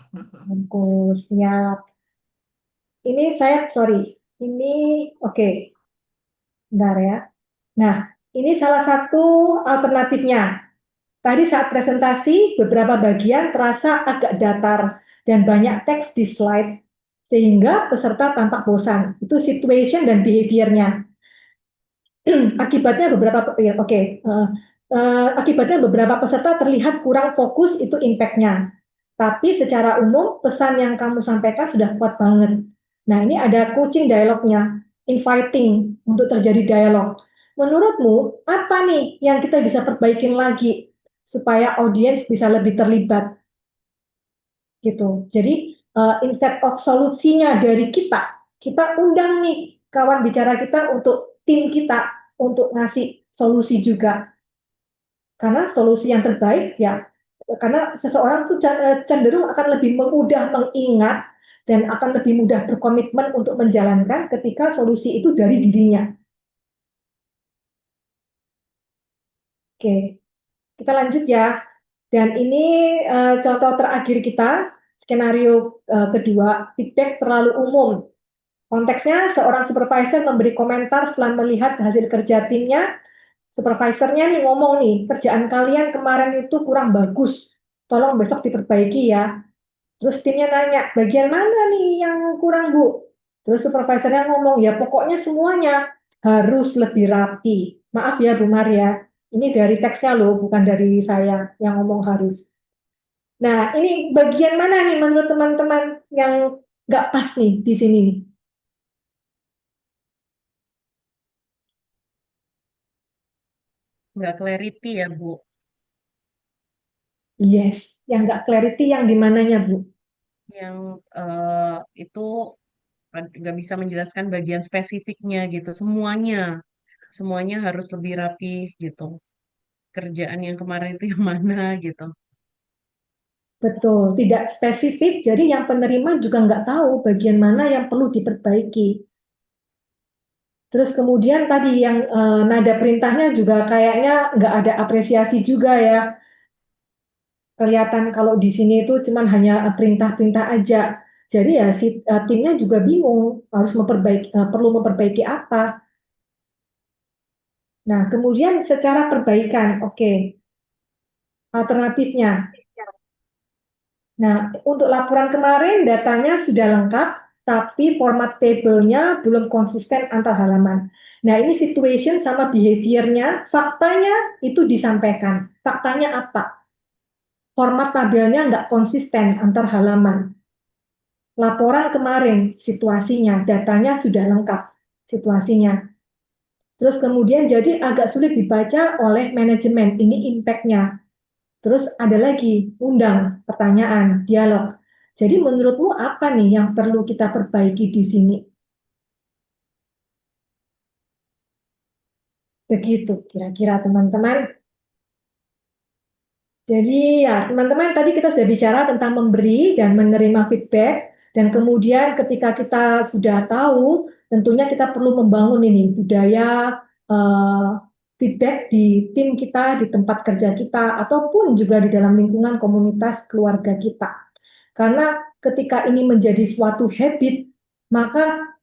Bungkus, siap. Ini sorry, ini oke, bentar ya. Nah, ini salah satu alternatifnya. Tadi saat presentasi, beberapa bagian terasa agak datar dan banyak teks di slide, sehingga peserta tampak bosan. Itu situation dan behavior-nya. Akibatnya akibatnya beberapa peserta terlihat kurang fokus, itu impact-nya. Tapi secara umum pesan yang kamu sampaikan sudah kuat banget. Nah, ini ada coaching dialognya, inviting untuk terjadi dialog. Menurutmu apa nih yang kita bisa perbaikin lagi supaya audiens bisa lebih terlibat gitu. Jadi instead of solusinya dari kita undang nih kawan bicara kita untuk tim kita untuk ngasih solusi juga. Karena solusi yang terbaik ya, karena seseorang tuh cenderung akan lebih mudah mengingat dan akan lebih mudah berkomitmen untuk menjalankan ketika solusi itu dari dirinya. Oke, kita lanjut ya. Dan ini contoh terakhir kita, skenario kedua, feedback terlalu umum. Konteksnya, seorang supervisor memberi komentar setelah melihat hasil kerja timnya. Supervisornya nih ngomong nih, kerjaan kalian kemarin itu kurang bagus. Tolong besok diperbaiki ya. Terus timnya nanya, bagian mana nih yang kurang, Bu? Terus supervisornya ngomong, ya pokoknya semuanya harus lebih rapi. Maaf ya, Bu Maria. Ini dari teksnya loh, bukan dari saya yang ngomong harus. Nah, ini bagian mana nih menurut teman-teman yang nggak pas nih di sini nih? Nggak clarity ya, Bu. Yes, yang nggak clarity yang di mananya, Bu? Yang itu nggak bisa menjelaskan bagian spesifiknya gitu. Semuanya harus lebih rapi gitu. Kerjaan yang kemarin itu yang mana gitu. Betul, tidak spesifik, jadi yang penerima juga nggak tahu bagian mana yang perlu diperbaiki. Terus kemudian tadi yang nada perintahnya juga kayaknya nggak ada apresiasi juga ya. Kelihatan kalau di sini itu cuman hanya perintah-perintah aja. Jadi ya si timnya juga bingung harus perlu memperbaiki apa. Nah, kemudian secara perbaikan, oke, alternatifnya. Nah, untuk laporan kemarin datanya sudah lengkap, tapi format tabelnya belum konsisten antar halaman. Nah, ini situation sama behavior-nya, faktanya itu disampaikan. Faktanya apa? Format tabelnya nggak konsisten antar halaman. Laporan kemarin, situasinya, datanya sudah lengkap, situasinya. Terus kemudian jadi agak sulit dibaca oleh manajemen, ini impact-nya. Terus ada lagi, undang, pertanyaan, dialog. Jadi menurutmu apa nih yang perlu kita perbaiki di sini? Begitu kira-kira teman-teman. Jadi ya teman-teman tadi kita sudah bicara tentang memberi dan menerima feedback. Dan kemudian ketika kita sudah tahu, tentunya kita perlu membangun ini budaya feedback di tim kita, di tempat kerja kita, ataupun juga di dalam lingkungan komunitas keluarga kita. Karena ketika ini menjadi suatu habit, maka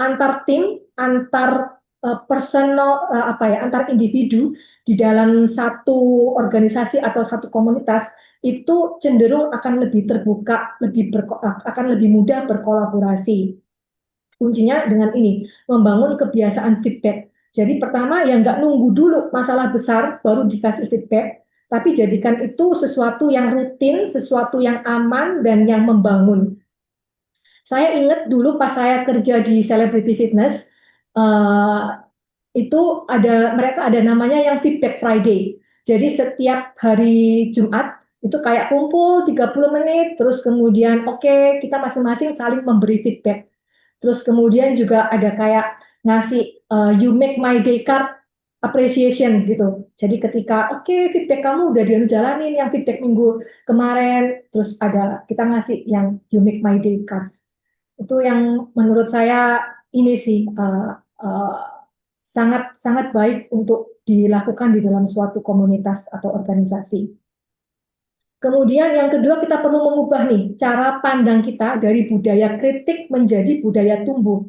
antar tim, antar personal antar individu di dalam satu organisasi atau satu komunitas itu cenderung akan lebih terbuka, akan lebih mudah berkolaborasi. Kuncinya dengan ini, membangun kebiasaan feedback. Jadi pertama yang nggak nunggu dulu masalah besar baru dikasih feedback, tapi jadikan itu sesuatu yang rutin, sesuatu yang aman dan yang membangun. Saya ingat dulu pas saya kerja di Celebrity Fitness, itu mereka ada namanya yang Feedback Friday. Jadi setiap hari Jumat itu kayak kumpul 30 menit, terus kemudian oke, kita masing-masing saling memberi feedback. Terus kemudian juga ada kayak ngasih you make my day card appreciation gitu. Jadi ketika feedback kamu udah jalanin yang feedback minggu kemarin, terus ada kita ngasih yang you make my day cards. Itu yang menurut saya ini sih sangat sangat baik untuk dilakukan di dalam suatu komunitas atau organisasi. Kemudian yang kedua kita perlu mengubah nih cara pandang kita dari budaya kritik menjadi budaya tumbuh.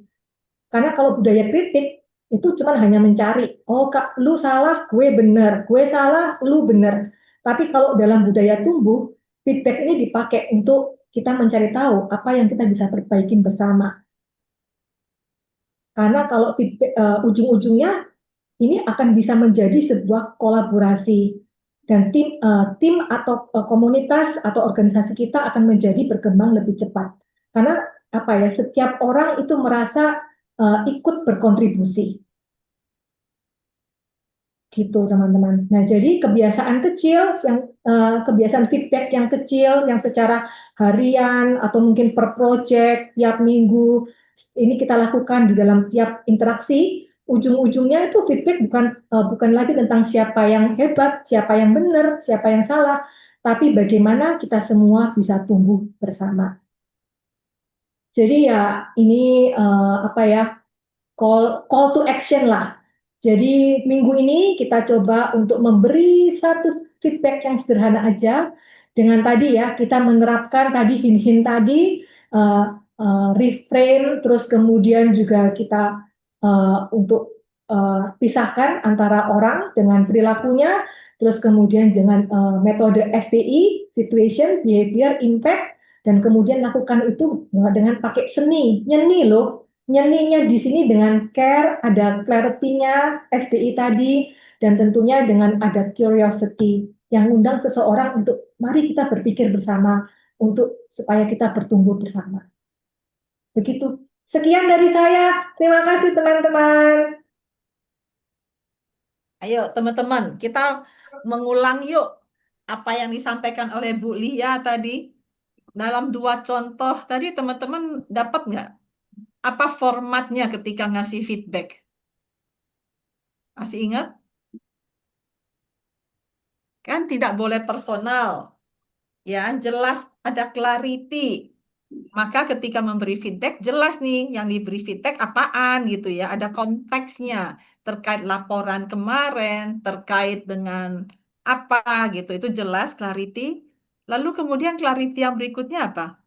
Karena kalau budaya kritik itu cuma hanya mencari, oh kak, lu salah, gue benar, gue salah, lu benar. Tapi kalau dalam budaya tumbuh, feedback ini dipakai untuk kita mencari tahu apa yang kita bisa perbaikin bersama. Karena kalau feedback ujung-ujungnya ini akan bisa menjadi sebuah kolaborasi dan tim atau komunitas atau organisasi kita akan menjadi berkembang lebih cepat. Karena apa ya, setiap orang itu merasa ikut berkontribusi. Gitu teman-teman. Nah, jadi kebiasaan kecil kebiasaan feedback yang kecil yang secara harian atau mungkin per project tiap minggu ini kita lakukan di dalam tiap interaksi, ujung-ujungnya itu feedback bukan lagi tentang siapa yang hebat, siapa yang benar, siapa yang salah, tapi bagaimana kita semua bisa tumbuh bersama. Jadi ya ini call to action lah. Jadi minggu ini kita coba untuk memberi satu feedback yang sederhana aja dengan tadi ya kita menerapkan tadi hint-hint tadi reframe, terus kemudian juga kita untuk pisahkan antara orang dengan perilakunya, terus kemudian dengan metode SBI, situation, behavior, impact, dan kemudian lakukan itu dengan pakai seni, nyeni loh. Nyeninya di sini dengan care, ada clarity-nya, SDI tadi, dan tentunya dengan ada curiosity yang undang seseorang untuk mari kita berpikir bersama untuk supaya kita bertumbuh bersama. Begitu. Sekian dari saya. Terima kasih teman-teman. Ayo teman-teman, kita mengulang yuk apa yang disampaikan oleh Bu Lia tadi. Dalam 2 contoh tadi teman-teman dapat nggak? Apa formatnya ketika ngasih feedback? Masih ingat? Kan tidak boleh personal. Ya, jelas ada clarity. Maka ketika memberi feedback, jelas nih yang diberi feedback apaan gitu ya. Ada konteksnya terkait laporan kemarin, terkait dengan apa gitu. Itu jelas clarity. Lalu kemudian clarity yang berikutnya apa?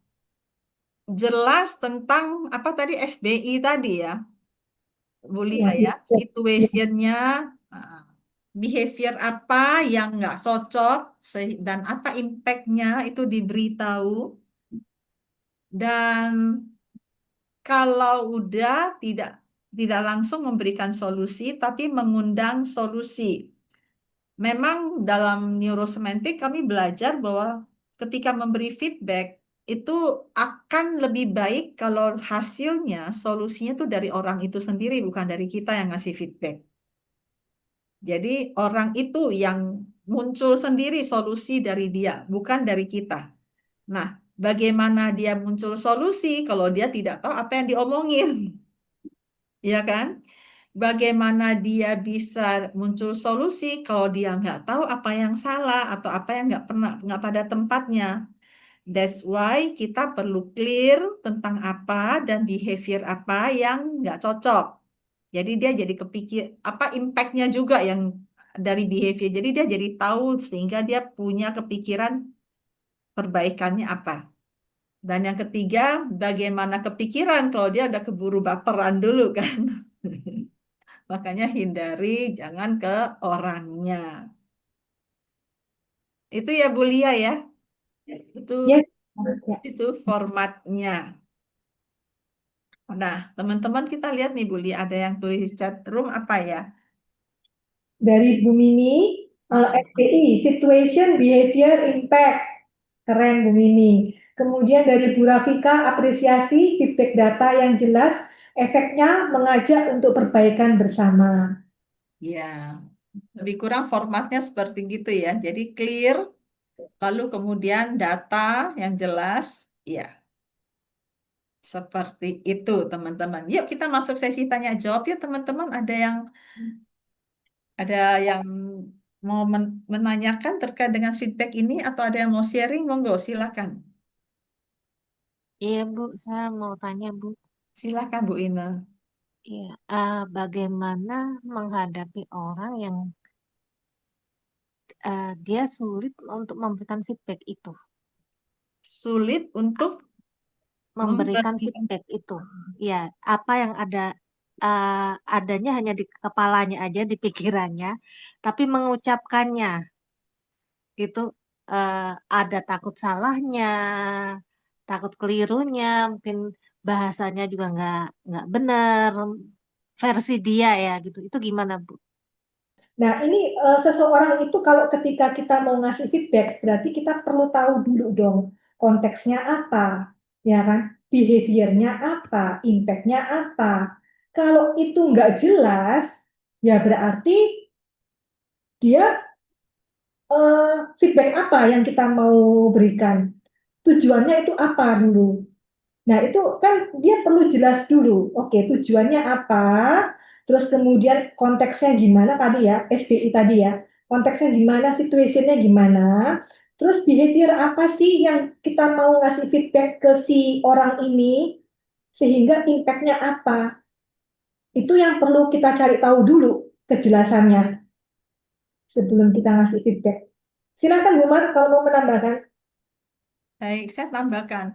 Jelas tentang apa tadi SBI tadi ya. Bu Lia ya, situationnya, behavior apa yang nggak cocok, dan apa impact-nya itu diberitahu. Dan kalau udah tidak langsung memberikan solusi, tapi mengundang solusi. Memang dalam neurosemantik kami belajar bahwa ketika memberi feedback, itu akan lebih baik kalau hasilnya, solusinya itu dari orang itu sendiri, bukan dari kita yang ngasih feedback. Jadi orang itu yang muncul sendiri solusi dari dia, bukan dari kita. Nah, bagaimana dia muncul solusi kalau dia tidak tahu apa yang diomongin? Ya kan? Bagaimana dia bisa muncul solusi kalau dia nggak tahu apa yang salah atau apa yang nggak pada tempatnya? That's why kita perlu clear tentang apa dan behavior apa yang nggak cocok. Jadi dia jadi kepikir apa impact-nya juga yang dari behavior. Jadi dia jadi tahu sehingga dia punya kepikiran perbaikannya apa. Dan yang ketiga, bagaimana kepikiran kalau dia udah keburu baperan dulu kan. Makanya hindari, jangan ke orangnya. Itu ya Bu Lia ya. Yes. Itu formatnya. Nah, teman-teman kita lihat nih Bu Lia, ada yang tulis chat room apa ya? Dari Bu Mimi, SBI, Situation, Behavior, Impact. Keren Bu Mimi. Kemudian dari Bu Rafika, apresiasi, feedback data yang jelas, efeknya mengajak untuk perbaikan bersama. Ya, lebih kurang formatnya seperti gitu ya. Jadi clear, lalu kemudian data yang jelas. Ya, seperti itu teman-teman. Yuk kita masuk sesi tanya jawab ya teman-teman. Ada yang mau menanyakan terkait dengan feedback ini atau ada yang mau sharing? Monggo, silakan. Iya Bu, saya mau tanya Bu, Silakan Bu Ina. iya, bagaimana menghadapi orang yang dia sulit untuk memberikan feedback itu, Sulit untuk memberikan memberikan. feedback itu, ya apa yang adanya hanya di kepalanya aja, di pikirannya, tapi mengucapkannya itu ada takut salahnya, takut kelirunya, mungkin bahasanya juga nggak benar versi dia ya gitu. Itu gimana Bu? Nah, ini seseorang itu kalau ketika kita mau ngasih feedback, berarti kita perlu tahu dulu dong konteksnya apa, ya kan? Behaviornya apa, impact-nya apa. Kalau itu nggak jelas, ya berarti dia feedback apa yang kita mau berikan. Tujuannya itu apa dulu. Nah, itu kan dia perlu jelas dulu. Oke, tujuannya apa? Terus kemudian konteksnya gimana tadi ya, SBI tadi ya. Konteksnya gimana, situasinya gimana. Terus behavior apa sih yang kita mau ngasih feedback ke si orang ini sehingga impact-nya apa? Itu yang perlu kita cari tahu dulu kejelasannya sebelum kita ngasih feedback. Silakan Bu Mar kalau mau menambahkan. Baik, saya tambahkan.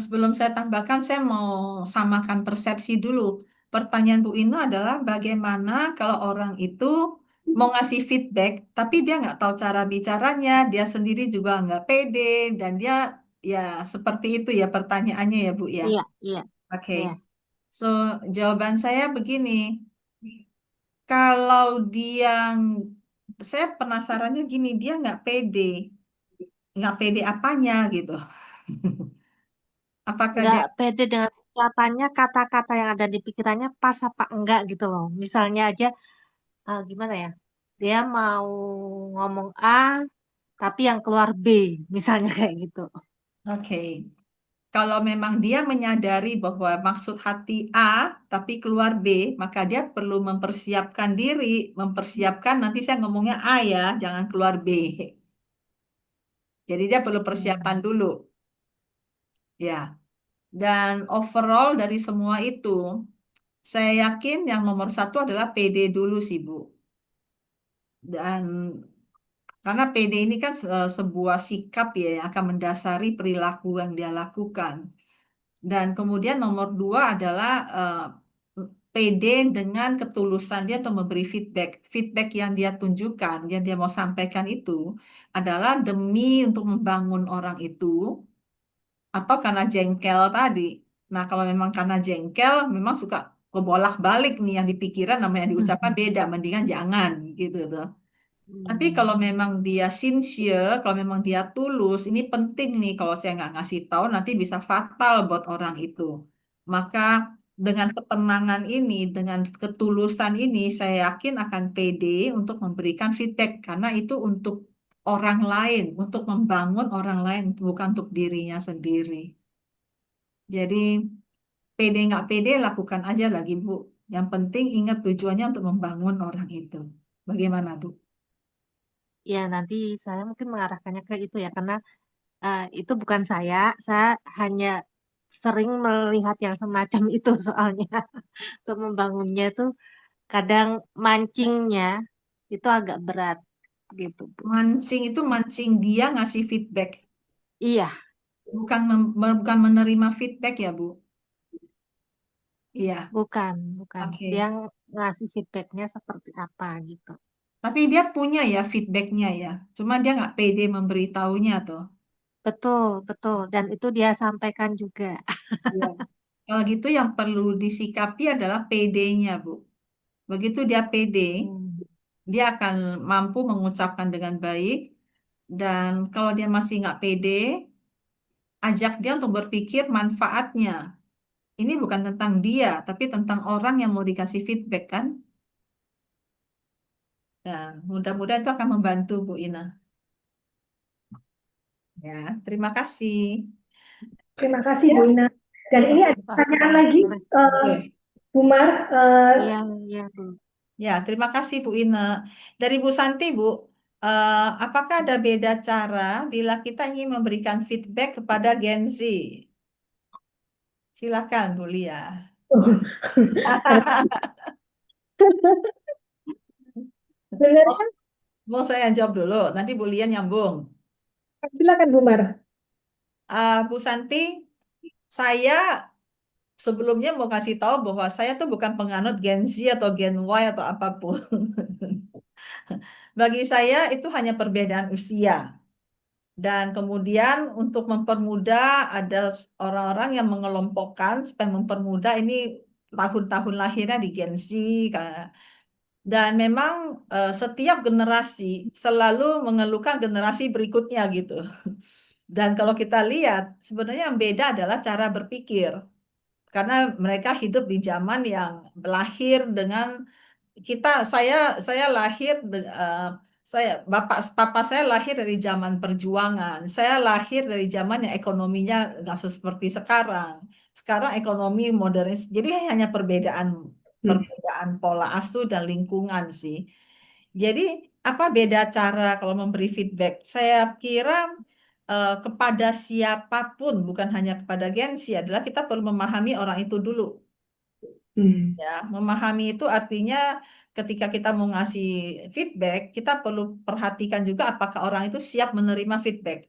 Sebelum saya tambahkan, saya mau samakan persepsi dulu. Pertanyaan Bu Ina adalah bagaimana kalau orang itu mau ngasih feedback, tapi dia nggak tahu cara bicaranya, dia sendiri juga nggak pede, dan dia ya seperti itu ya pertanyaannya ya Bu ya. Iya, iya, Oke, iya. so jawaban saya begini, kalau dia, saya penasarannya gini, dia nggak pede apanya gitu. Apakah Nggak dia, pede dengan ucapannya, kata-kata yang ada di pikirannya pas apa enggak gitu loh. Misalnya aja, gimana ya? Dia mau ngomong A, tapi yang keluar B, misalnya kayak gitu. oke. Kalau memang dia menyadari bahwa maksud hati A tapi keluar B, maka dia perlu mempersiapkan diri, mempersiapkan nanti saya ngomongnya A ya, jangan keluar B. Jadi dia perlu persiapan Hmm. dulu, ya. Dan overall dari semua itu, saya yakin yang nomor satu adalah PD dulu sih Bu. Dan karena PD ini kan sebuah sikap ya yang akan mendasari perilaku yang dia lakukan. Dan kemudian nomor dua adalah PD dengan ketulusan dia untuk memberi feedback. Feedback yang dia tunjukkan, yang dia mau sampaikan itu adalah demi untuk membangun orang itu atau karena jengkel tadi. Nah, kalau memang karena jengkel, memang suka kebolak-balik nih yang di pikiran namanya diucapkan beda, mendingan jangan gitu tuh. Tapi kalau Hmm. memang dia sincere, kalau memang dia tulus, ini penting nih kalau saya nggak ngasih tahu nanti bisa fatal buat orang itu. Maka dengan ketenangan ini, dengan ketulusan ini, saya yakin akan pede untuk memberikan feedback karena itu untuk orang lain, untuk membangun orang lain, bukan untuk dirinya sendiri. Jadi pede nggak pede lakukan aja lagi Bu. Yang penting ingat tujuannya untuk membangun orang itu. Bagaimana Bu? Ya, nanti saya mungkin mengarahkannya ke itu ya, karena itu bukan saya hanya sering melihat yang semacam itu soalnya. Untuk membangunnya itu kadang mancingnya itu agak berat gitu, Bu. Mancing itu mancing dia ngasih feedback, Iya, bukan menerima feedback ya, Bu. Iya, bukan, bukan. Dia oke. ngasih feedbacknya seperti apa gitu. Tapi dia punya ya feedbacknya ya. Cuma dia nggak pede memberitahunya tuh. Betul, betul. Dan itu dia sampaikan juga. Iya. Kalau gitu yang perlu disikapi adalah PD-nya, Bu. Begitu dia pede, Hmm. dia akan mampu mengucapkan dengan baik. Dan kalau dia masih nggak pede, ajak dia untuk berpikir manfaatnya. Ini bukan tentang dia, tapi tentang orang yang mau dikasih feedback kan? Nah, mudah-mudahan itu akan membantu Bu Ina. Ya, terima kasih. Terima kasih Ya, Bu Ina. Dan iya. ini ada pertanyaan lagi, Boleh. Bu Mar. Iya, iya, Bu. Ya, terima kasih Bu Ina. Dari Bu Santi, Bu, apakah ada beda cara bila kita ingin memberikan feedback kepada Gen Z? Silakan, Bu Lia. Mau, Sebenarnya, mau saya yang jawab dulu, nanti Bu Lia nyambung. silakan Bu Mar. Bu Santi, saya sebelumnya mau kasih tahu bahwa saya tuh bukan penganut Gen Z atau Gen Y atau apapun. Bagi saya itu hanya perbedaan usia. Dan kemudian untuk mempermudah ada orang-orang yang mengelompokkan supaya mempermudah ini tahun-tahun lahirnya di Gen Z. Dan memang setiap generasi selalu mengeluhkan generasi berikutnya gitu. Dan kalau kita lihat sebenarnya yang beda adalah cara berpikir. Karena mereka hidup di zaman yang lahir dengan saya lahir papa saya lahir dari zaman perjuangan. Saya lahir dari zaman yang ekonominya nggak seperti sekarang. Sekarang ekonomi modernis. Jadi hanya perbedaan pola asuh dan lingkungan sih. Jadi apa beda cara kalau memberi feedback? Saya kira kepada siapapun, bukan hanya kepada Gen Z, adalah kita perlu memahami orang itu dulu. Ya, memahami itu artinya ketika kita mau ngasih feedback, kita perlu perhatikan juga apakah orang itu siap menerima feedback.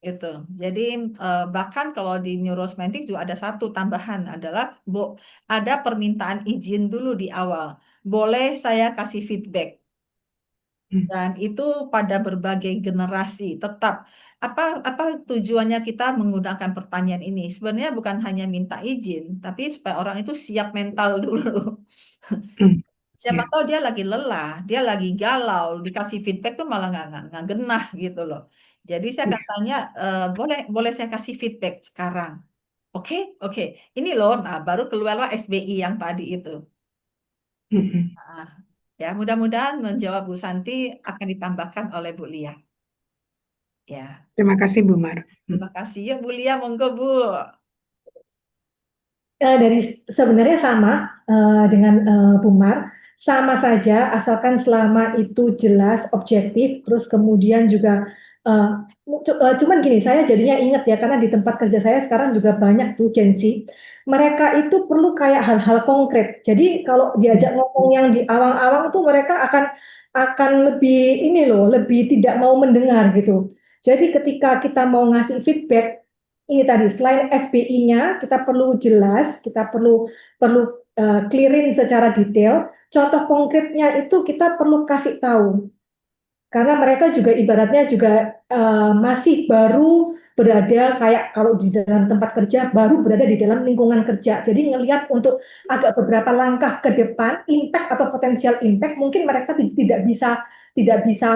Gitu. Jadi bahkan kalau di neurosemantik juga ada satu tambahan adalah ada permintaan izin dulu di awal. Boleh saya kasih feedback? Dan itu pada berbagai generasi tetap apa tujuannya kita menggunakan pertanyaan ini? Sebenarnya bukan hanya minta izin, tapi supaya orang itu siap mental dulu. Siapa tahu dia lagi lelah, dia lagi galau, dikasih feedback tuh malah nggak genah gitu loh. Jadi saya akan tanya, boleh saya kasih feedback sekarang? Oke, oke. Ini loh, nah baru keluarlah SBI yang tadi itu. Nah, ya mudah-mudahan menjawab Bu Santi akan ditambahkan oleh Bu Lia. Ya, Terima kasih Bu Mar. terima kasih. Yuk Bu Lia, monggo Bu. Dari sebenarnya sama dengan Bu Mar, sama saja asalkan selama itu jelas, objektif, terus kemudian juga cuman gini, saya jadinya ingat ya karena di tempat kerja saya sekarang juga banyak tuh Gen Z. Mereka itu perlu kayak hal-hal konkret. Jadi kalau diajak ngomong yang di awang-awang tuh mereka akan lebih ini loh, lebih tidak mau mendengar gitu. Jadi ketika kita mau ngasih feedback ini tadi selain SBI-nya kita perlu jelas, kita perlu clearin secara detail. Contoh konkretnya itu kita perlu kasih tahu karena mereka juga ibaratnya juga masih baru berada kayak kalau di dalam tempat kerja baru berada di dalam lingkungan kerja. Jadi ngelihat untuk agak beberapa langkah ke depan impact atau potensial impact mungkin mereka tidak bisa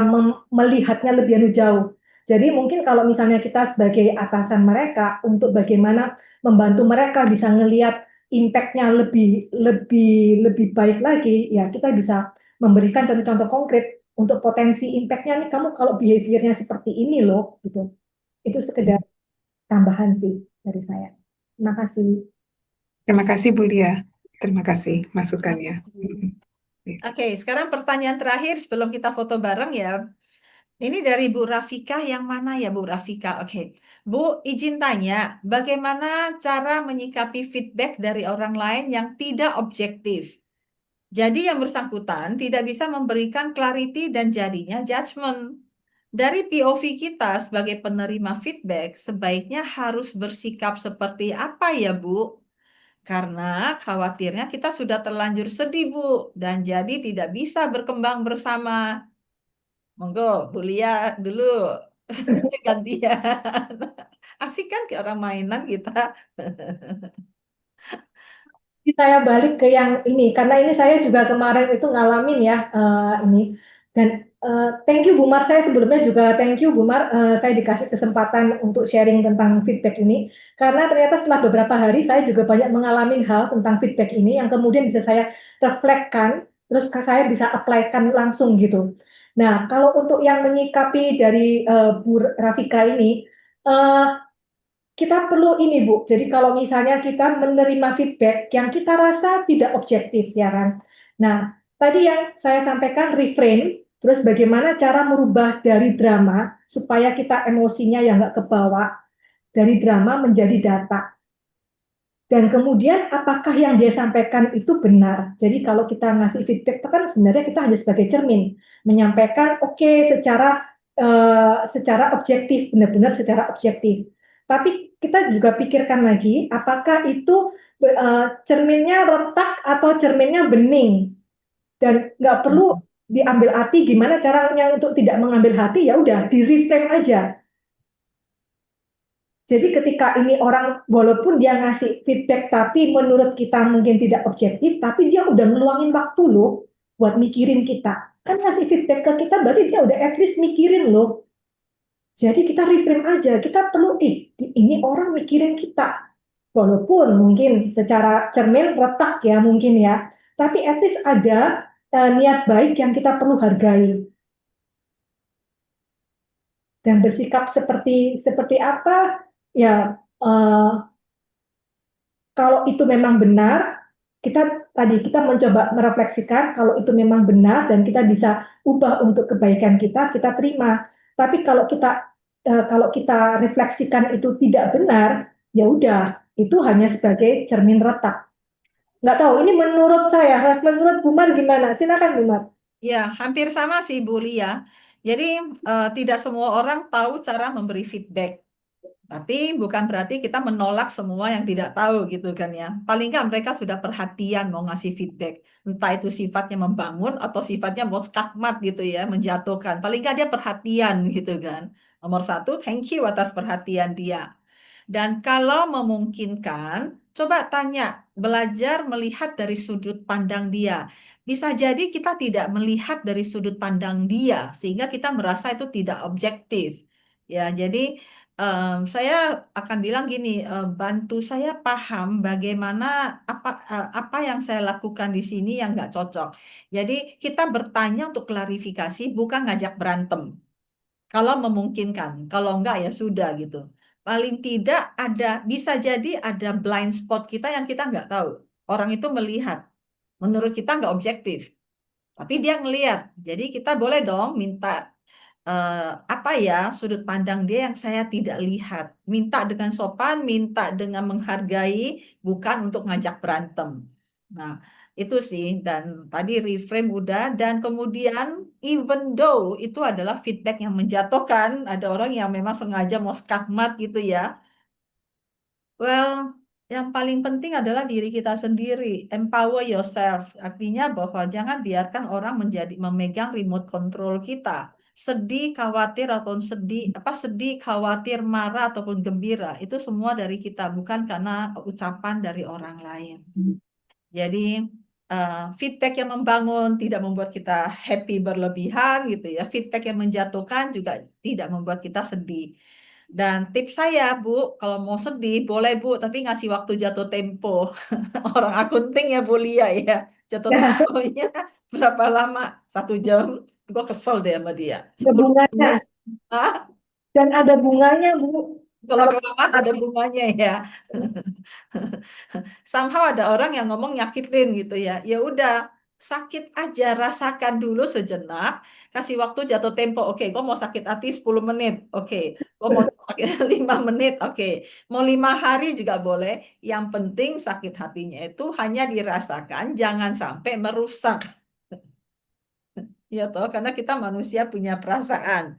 melihatnya lebih jauh. Jadi mungkin kalau misalnya kita sebagai atasan mereka untuk bagaimana membantu mereka bisa ngelihat impact-nya lebih baik lagi, ya kita bisa memberikan contoh-contoh konkret untuk potensi impact-nya nih kamu kalau behavior-nya seperti ini loh gitu. Itu sekedar tambahan sih dari saya. Terima kasih. Terima kasih Bu Lia. Terima kasih masukannya. Oke, sekarang pertanyaan terakhir sebelum kita foto bareng ya. Ini dari Bu Rafika, yang mana ya Bu Rafika? Oke, Bu, izin tanya, bagaimana cara menyikapi feedback dari orang lain yang tidak objektif? Jadi yang bersangkutan tidak bisa memberikan clarity dan jadinya judgment. Dari POV kita sebagai penerima feedback, sebaiknya harus bersikap seperti apa ya Bu? Karena khawatirnya kita sudah terlanjur sedih Bu, dan jadi tidak bisa berkembang bersama. Monggo, Bu Lia dulu. Gantian. Asik kan kayak orang mainan kita. Saya balik ke yang ini karena ini saya juga kemarin itu ngalamin ya ini dan thank you Bu Mar, saya sebelumnya juga thank you Bu Mar, saya dikasih kesempatan untuk sharing tentang feedback ini karena ternyata setelah beberapa hari saya juga banyak mengalami hal tentang feedback ini yang kemudian bisa saya reflekskan terus saya bisa apply-kan langsung gitu. Nah, kalau untuk yang menyikapi dari Bu Rafika ini, eh, kita perlu ini Bu, jadi kalau misalnya kita menerima feedback yang kita rasa tidak objektif, ya kan. Nah, tadi yang saya sampaikan reframe, terus bagaimana cara merubah dari drama supaya kita emosinya yang nggak kebawa, dari drama menjadi data. Dan kemudian apakah yang dia sampaikan itu benar? Jadi kalau kita ngasih feedback itu kan sebenarnya kita hanya sebagai cermin, menyampaikan oke, secara objektif, benar-benar secara objektif. Tapi kita juga pikirkan lagi, apakah itu cerminnya retak atau cerminnya bening? Dan nggak perlu diambil hati, gimana caranya untuk tidak mengambil hati, ya udah di reframe aja. Jadi ketika ini orang, walaupun dia ngasih feedback, tapi menurut kita mungkin tidak objektif, tapi dia udah ngeluangin waktu loh buat mikirin kita. Kan ngasih feedback ke kita, berarti dia udah at least mikirin loh. Jadi kita reframe aja, kita perlu, ini orang mikirin kita. Walaupun mungkin secara cermin retak ya mungkin ya, tapi at least ada niat baik yang kita perlu hargai. Dan bersikap seperti apa? Ya, kalau itu memang benar, kita mencoba merefleksikan kalau itu memang benar dan kita bisa ubah untuk kebaikan kita terima. Tapi kalau kita refleksikan itu tidak benar, ya udah, itu hanya sebagai cermin retak. Nggak tahu, ini menurut saya, menurut Bu Mar gimana? Silakan Bu Mar. Ya, hampir sama sih Bu Lia. Jadi tidak semua orang tahu cara memberi feedback. Tapi bukan berarti kita menolak semua yang tidak tahu gitu kan ya. Paling nggak mereka sudah perhatian mau ngasih feedback. Entah itu sifatnya membangun atau sifatnya mau skakmat gitu ya, menjatuhkan. Paling nggak dia perhatian gitu kan. Nomor satu, thank you atas perhatian dia. Dan kalau memungkinkan, coba tanya, belajar melihat dari sudut pandang dia. Bisa jadi kita tidak melihat dari sudut pandang dia, sehingga kita merasa itu tidak objektif. Ya, jadi saya akan bilang gini, bantu saya paham bagaimana apa yang saya lakukan di sini yang nggak cocok. Jadi kita bertanya untuk klarifikasi, bukan ngajak berantem. Kalau memungkinkan, kalau enggak ya sudah gitu. Paling tidak bisa jadi ada blind spot kita yang kita nggak tahu. Orang itu melihat, menurut kita nggak objektif, tapi dia ngelihat. Jadi kita boleh dong minta apa ya sudut pandang dia yang saya tidak lihat. Minta dengan sopan, minta dengan menghargai, bukan untuk ngajak berantem. Nah, itu sih. Dan tadi reframe udah. Dan kemudian even though itu adalah feedback yang menjatuhkan, ada orang yang memang sengaja mau skakmat gitu ya. Well, yang paling penting adalah diri kita sendiri. Empower yourself. Artinya bahwa jangan biarkan orang memegang remote control kita. Sedih, khawatir ataupun sedih, khawatir, marah ataupun gembira, itu semua dari kita, bukan karena ucapan dari orang lain. Jadi feedback yang membangun tidak membuat kita happy berlebihan gitu ya. Feedback yang menjatuhkan juga tidak membuat kita sedih. Dan tips saya, Bu, kalau mau sedih, boleh Bu, tapi ngasih waktu jatuh tempo. Orang akunting ya, Bu Lia ya. Jatuh temponya berapa lama? 1 jam. Gue kesel deh sama dia. Ada 10 bunganya. menit. Hah? Dan ada bunganya, Bu. Kalau kelamaan ada bunganya ya. Somehow ada orang yang ngomong nyakitin gitu ya. Ya udah, sakit aja, rasakan dulu sejenak, kasih waktu jatuh tempo. Oke, gue mau sakit hati 10 menit. Oke, gue mau sakit 5 menit. Oke, mau 5 hari juga boleh. Yang penting sakit hatinya itu hanya dirasakan, jangan sampai merusak. Ya toh, karena kita manusia punya perasaan.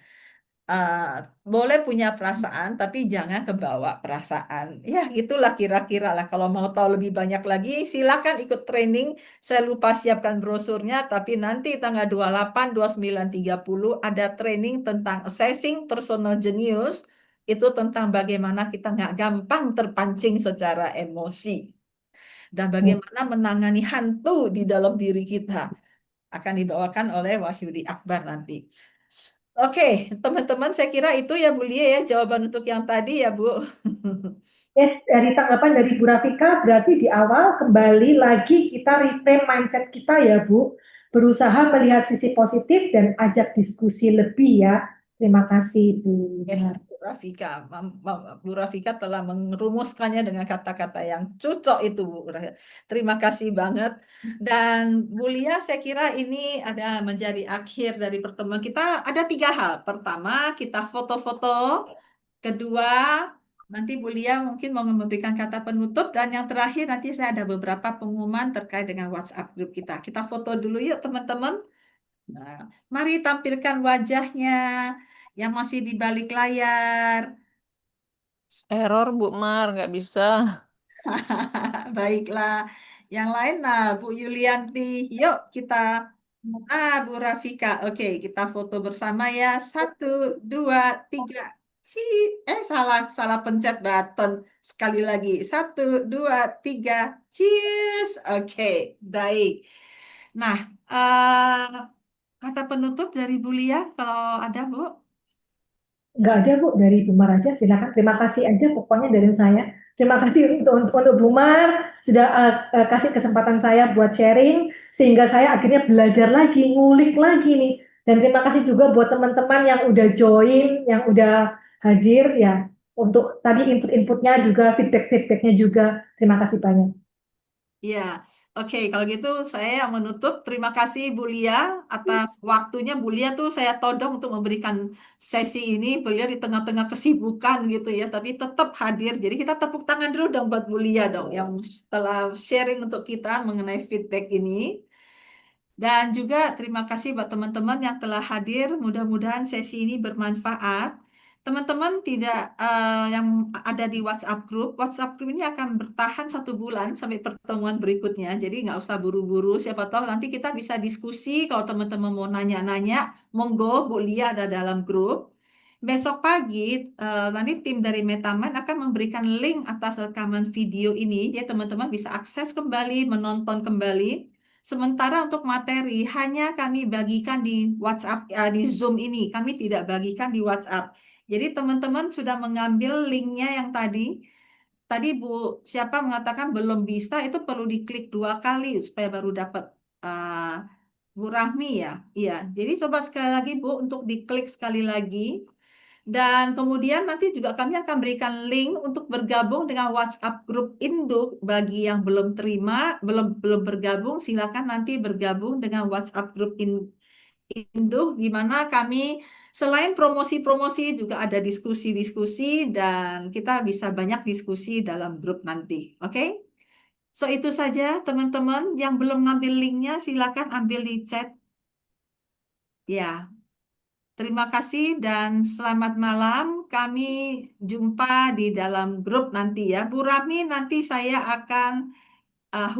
Boleh punya perasaan, tapi jangan kebawa perasaan. Ya, itulah kira-kira lah. Kalau mau tahu lebih banyak lagi, silakan ikut training. Saya lupa siapkan brosurnya, tapi nanti tanggal 28, 29, 30 ada training tentang assessing personal genius. Itu tentang bagaimana kita nggak gampang terpancing secara emosi. Dan bagaimana menangani hantu di dalam diri kita. Akan dibawakan oleh Wahyudi Akbar nanti. Oke, teman-teman, saya kira itu ya Bu Lia ya, jawaban untuk yang tadi ya Bu. Yes, dari tanggapan dari Bu Rafika, berarti di awal kembali lagi kita reframe mindset kita ya Bu. berusaha melihat sisi positif dan ajak diskusi lebih ya. Terima kasih Bu Mar. Yes, Bu Rafika. Bu Rafika telah merumuskannya dengan kata-kata yang cocok itu, Bu. Terima kasih banget. Dan Bu Lia, saya kira ini ada menjadi akhir dari pertemuan kita. Ada 3 hal. Pertama, kita foto-foto. Kedua, nanti Bu Lia mungkin mau memberikan kata penutup. Dan yang terakhir, nanti saya ada beberapa pengumuman terkait dengan WhatsApp grup kita. Kita foto dulu yuk, teman-teman. Nah, mari tampilkan wajahnya yang masih di balik layar. Error Bu Mar, nggak bisa. Baiklah. Yang lain, nah, Bu Yulianti, yuk kita. Bu Rafika, oke, kita foto bersama ya. 1, 2, 3. Salah pencet button. Sekali lagi. 1, 2, 3. Cheers. Oke, baik. Nah, kata penutup dari Bu Lia, kalau ada, Bu. Nggak ada Bu, dari Bu Mar aja silakan. Terima kasih aja pokoknya dari saya. Terima kasih untuk Bu Mar sudah kasih kesempatan saya buat sharing sehingga saya akhirnya belajar lagi, ngulik lagi nih. Dan terima kasih juga buat teman-teman yang udah join, yang udah hadir ya. Untuk tadi input-inputnya juga, feedback-feedbacknya juga. Terima kasih banyak. Ya, oke. Kalau gitu saya yang menutup. Terima kasih Bu Lia atas waktunya. Bu Lia tuh saya todong untuk memberikan sesi ini. Beliau di tengah-tengah kesibukan gitu ya, tapi tetap hadir. Jadi kita tepuk tangan dulu dong buat Bu Lia dong yang setelah sharing untuk kita mengenai feedback ini. Dan juga terima kasih buat teman-teman yang telah hadir. Mudah-mudahan sesi ini bermanfaat. Teman-teman yang ada di WhatsApp group ini akan bertahan 1 bulan sampai pertemuan berikutnya. Jadi nggak usah buru-buru. Siapa tahu nanti kita bisa diskusi. Kalau teman-teman mau nanya-nanya, monggo Bu Lia ada dalam grup. Besok pagi, nanti tim dari Metamind akan memberikan link atas rekaman video ini. Ya teman-teman bisa akses kembali, menonton kembali. Sementara untuk materi hanya kami bagikan di WhatsApp, di Zoom ini. Kami tidak bagikan di WhatsApp. Jadi teman-teman sudah mengambil linknya yang tadi. Tadi Bu siapa mengatakan belum bisa, itu perlu diklik 2 kali supaya baru dapat. Bu Rahmi ya. Iya. Jadi coba sekali lagi Bu untuk diklik sekali lagi. Dan kemudian nanti juga kami akan berikan link untuk bergabung dengan WhatsApp grup Induk. Bagi yang belum terima, belum bergabung, silakan nanti bergabung dengan WhatsApp grup Induk, di mana kami selain promosi-promosi juga ada diskusi-diskusi dan kita bisa banyak diskusi dalam grup nanti. Oke? So itu saja teman-teman. Yang belum ngambil linknya silakan ambil di chat. Ya. Terima kasih dan selamat malam. Kami jumpa di dalam grup nanti ya. Bu Rami, nanti saya akan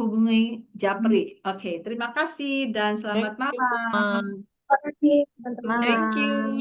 hubungi Japri. Oke, terima kasih dan selamat Thank you, Bu malam. Mar. Terima kasih teman-teman. Malam. Thank you.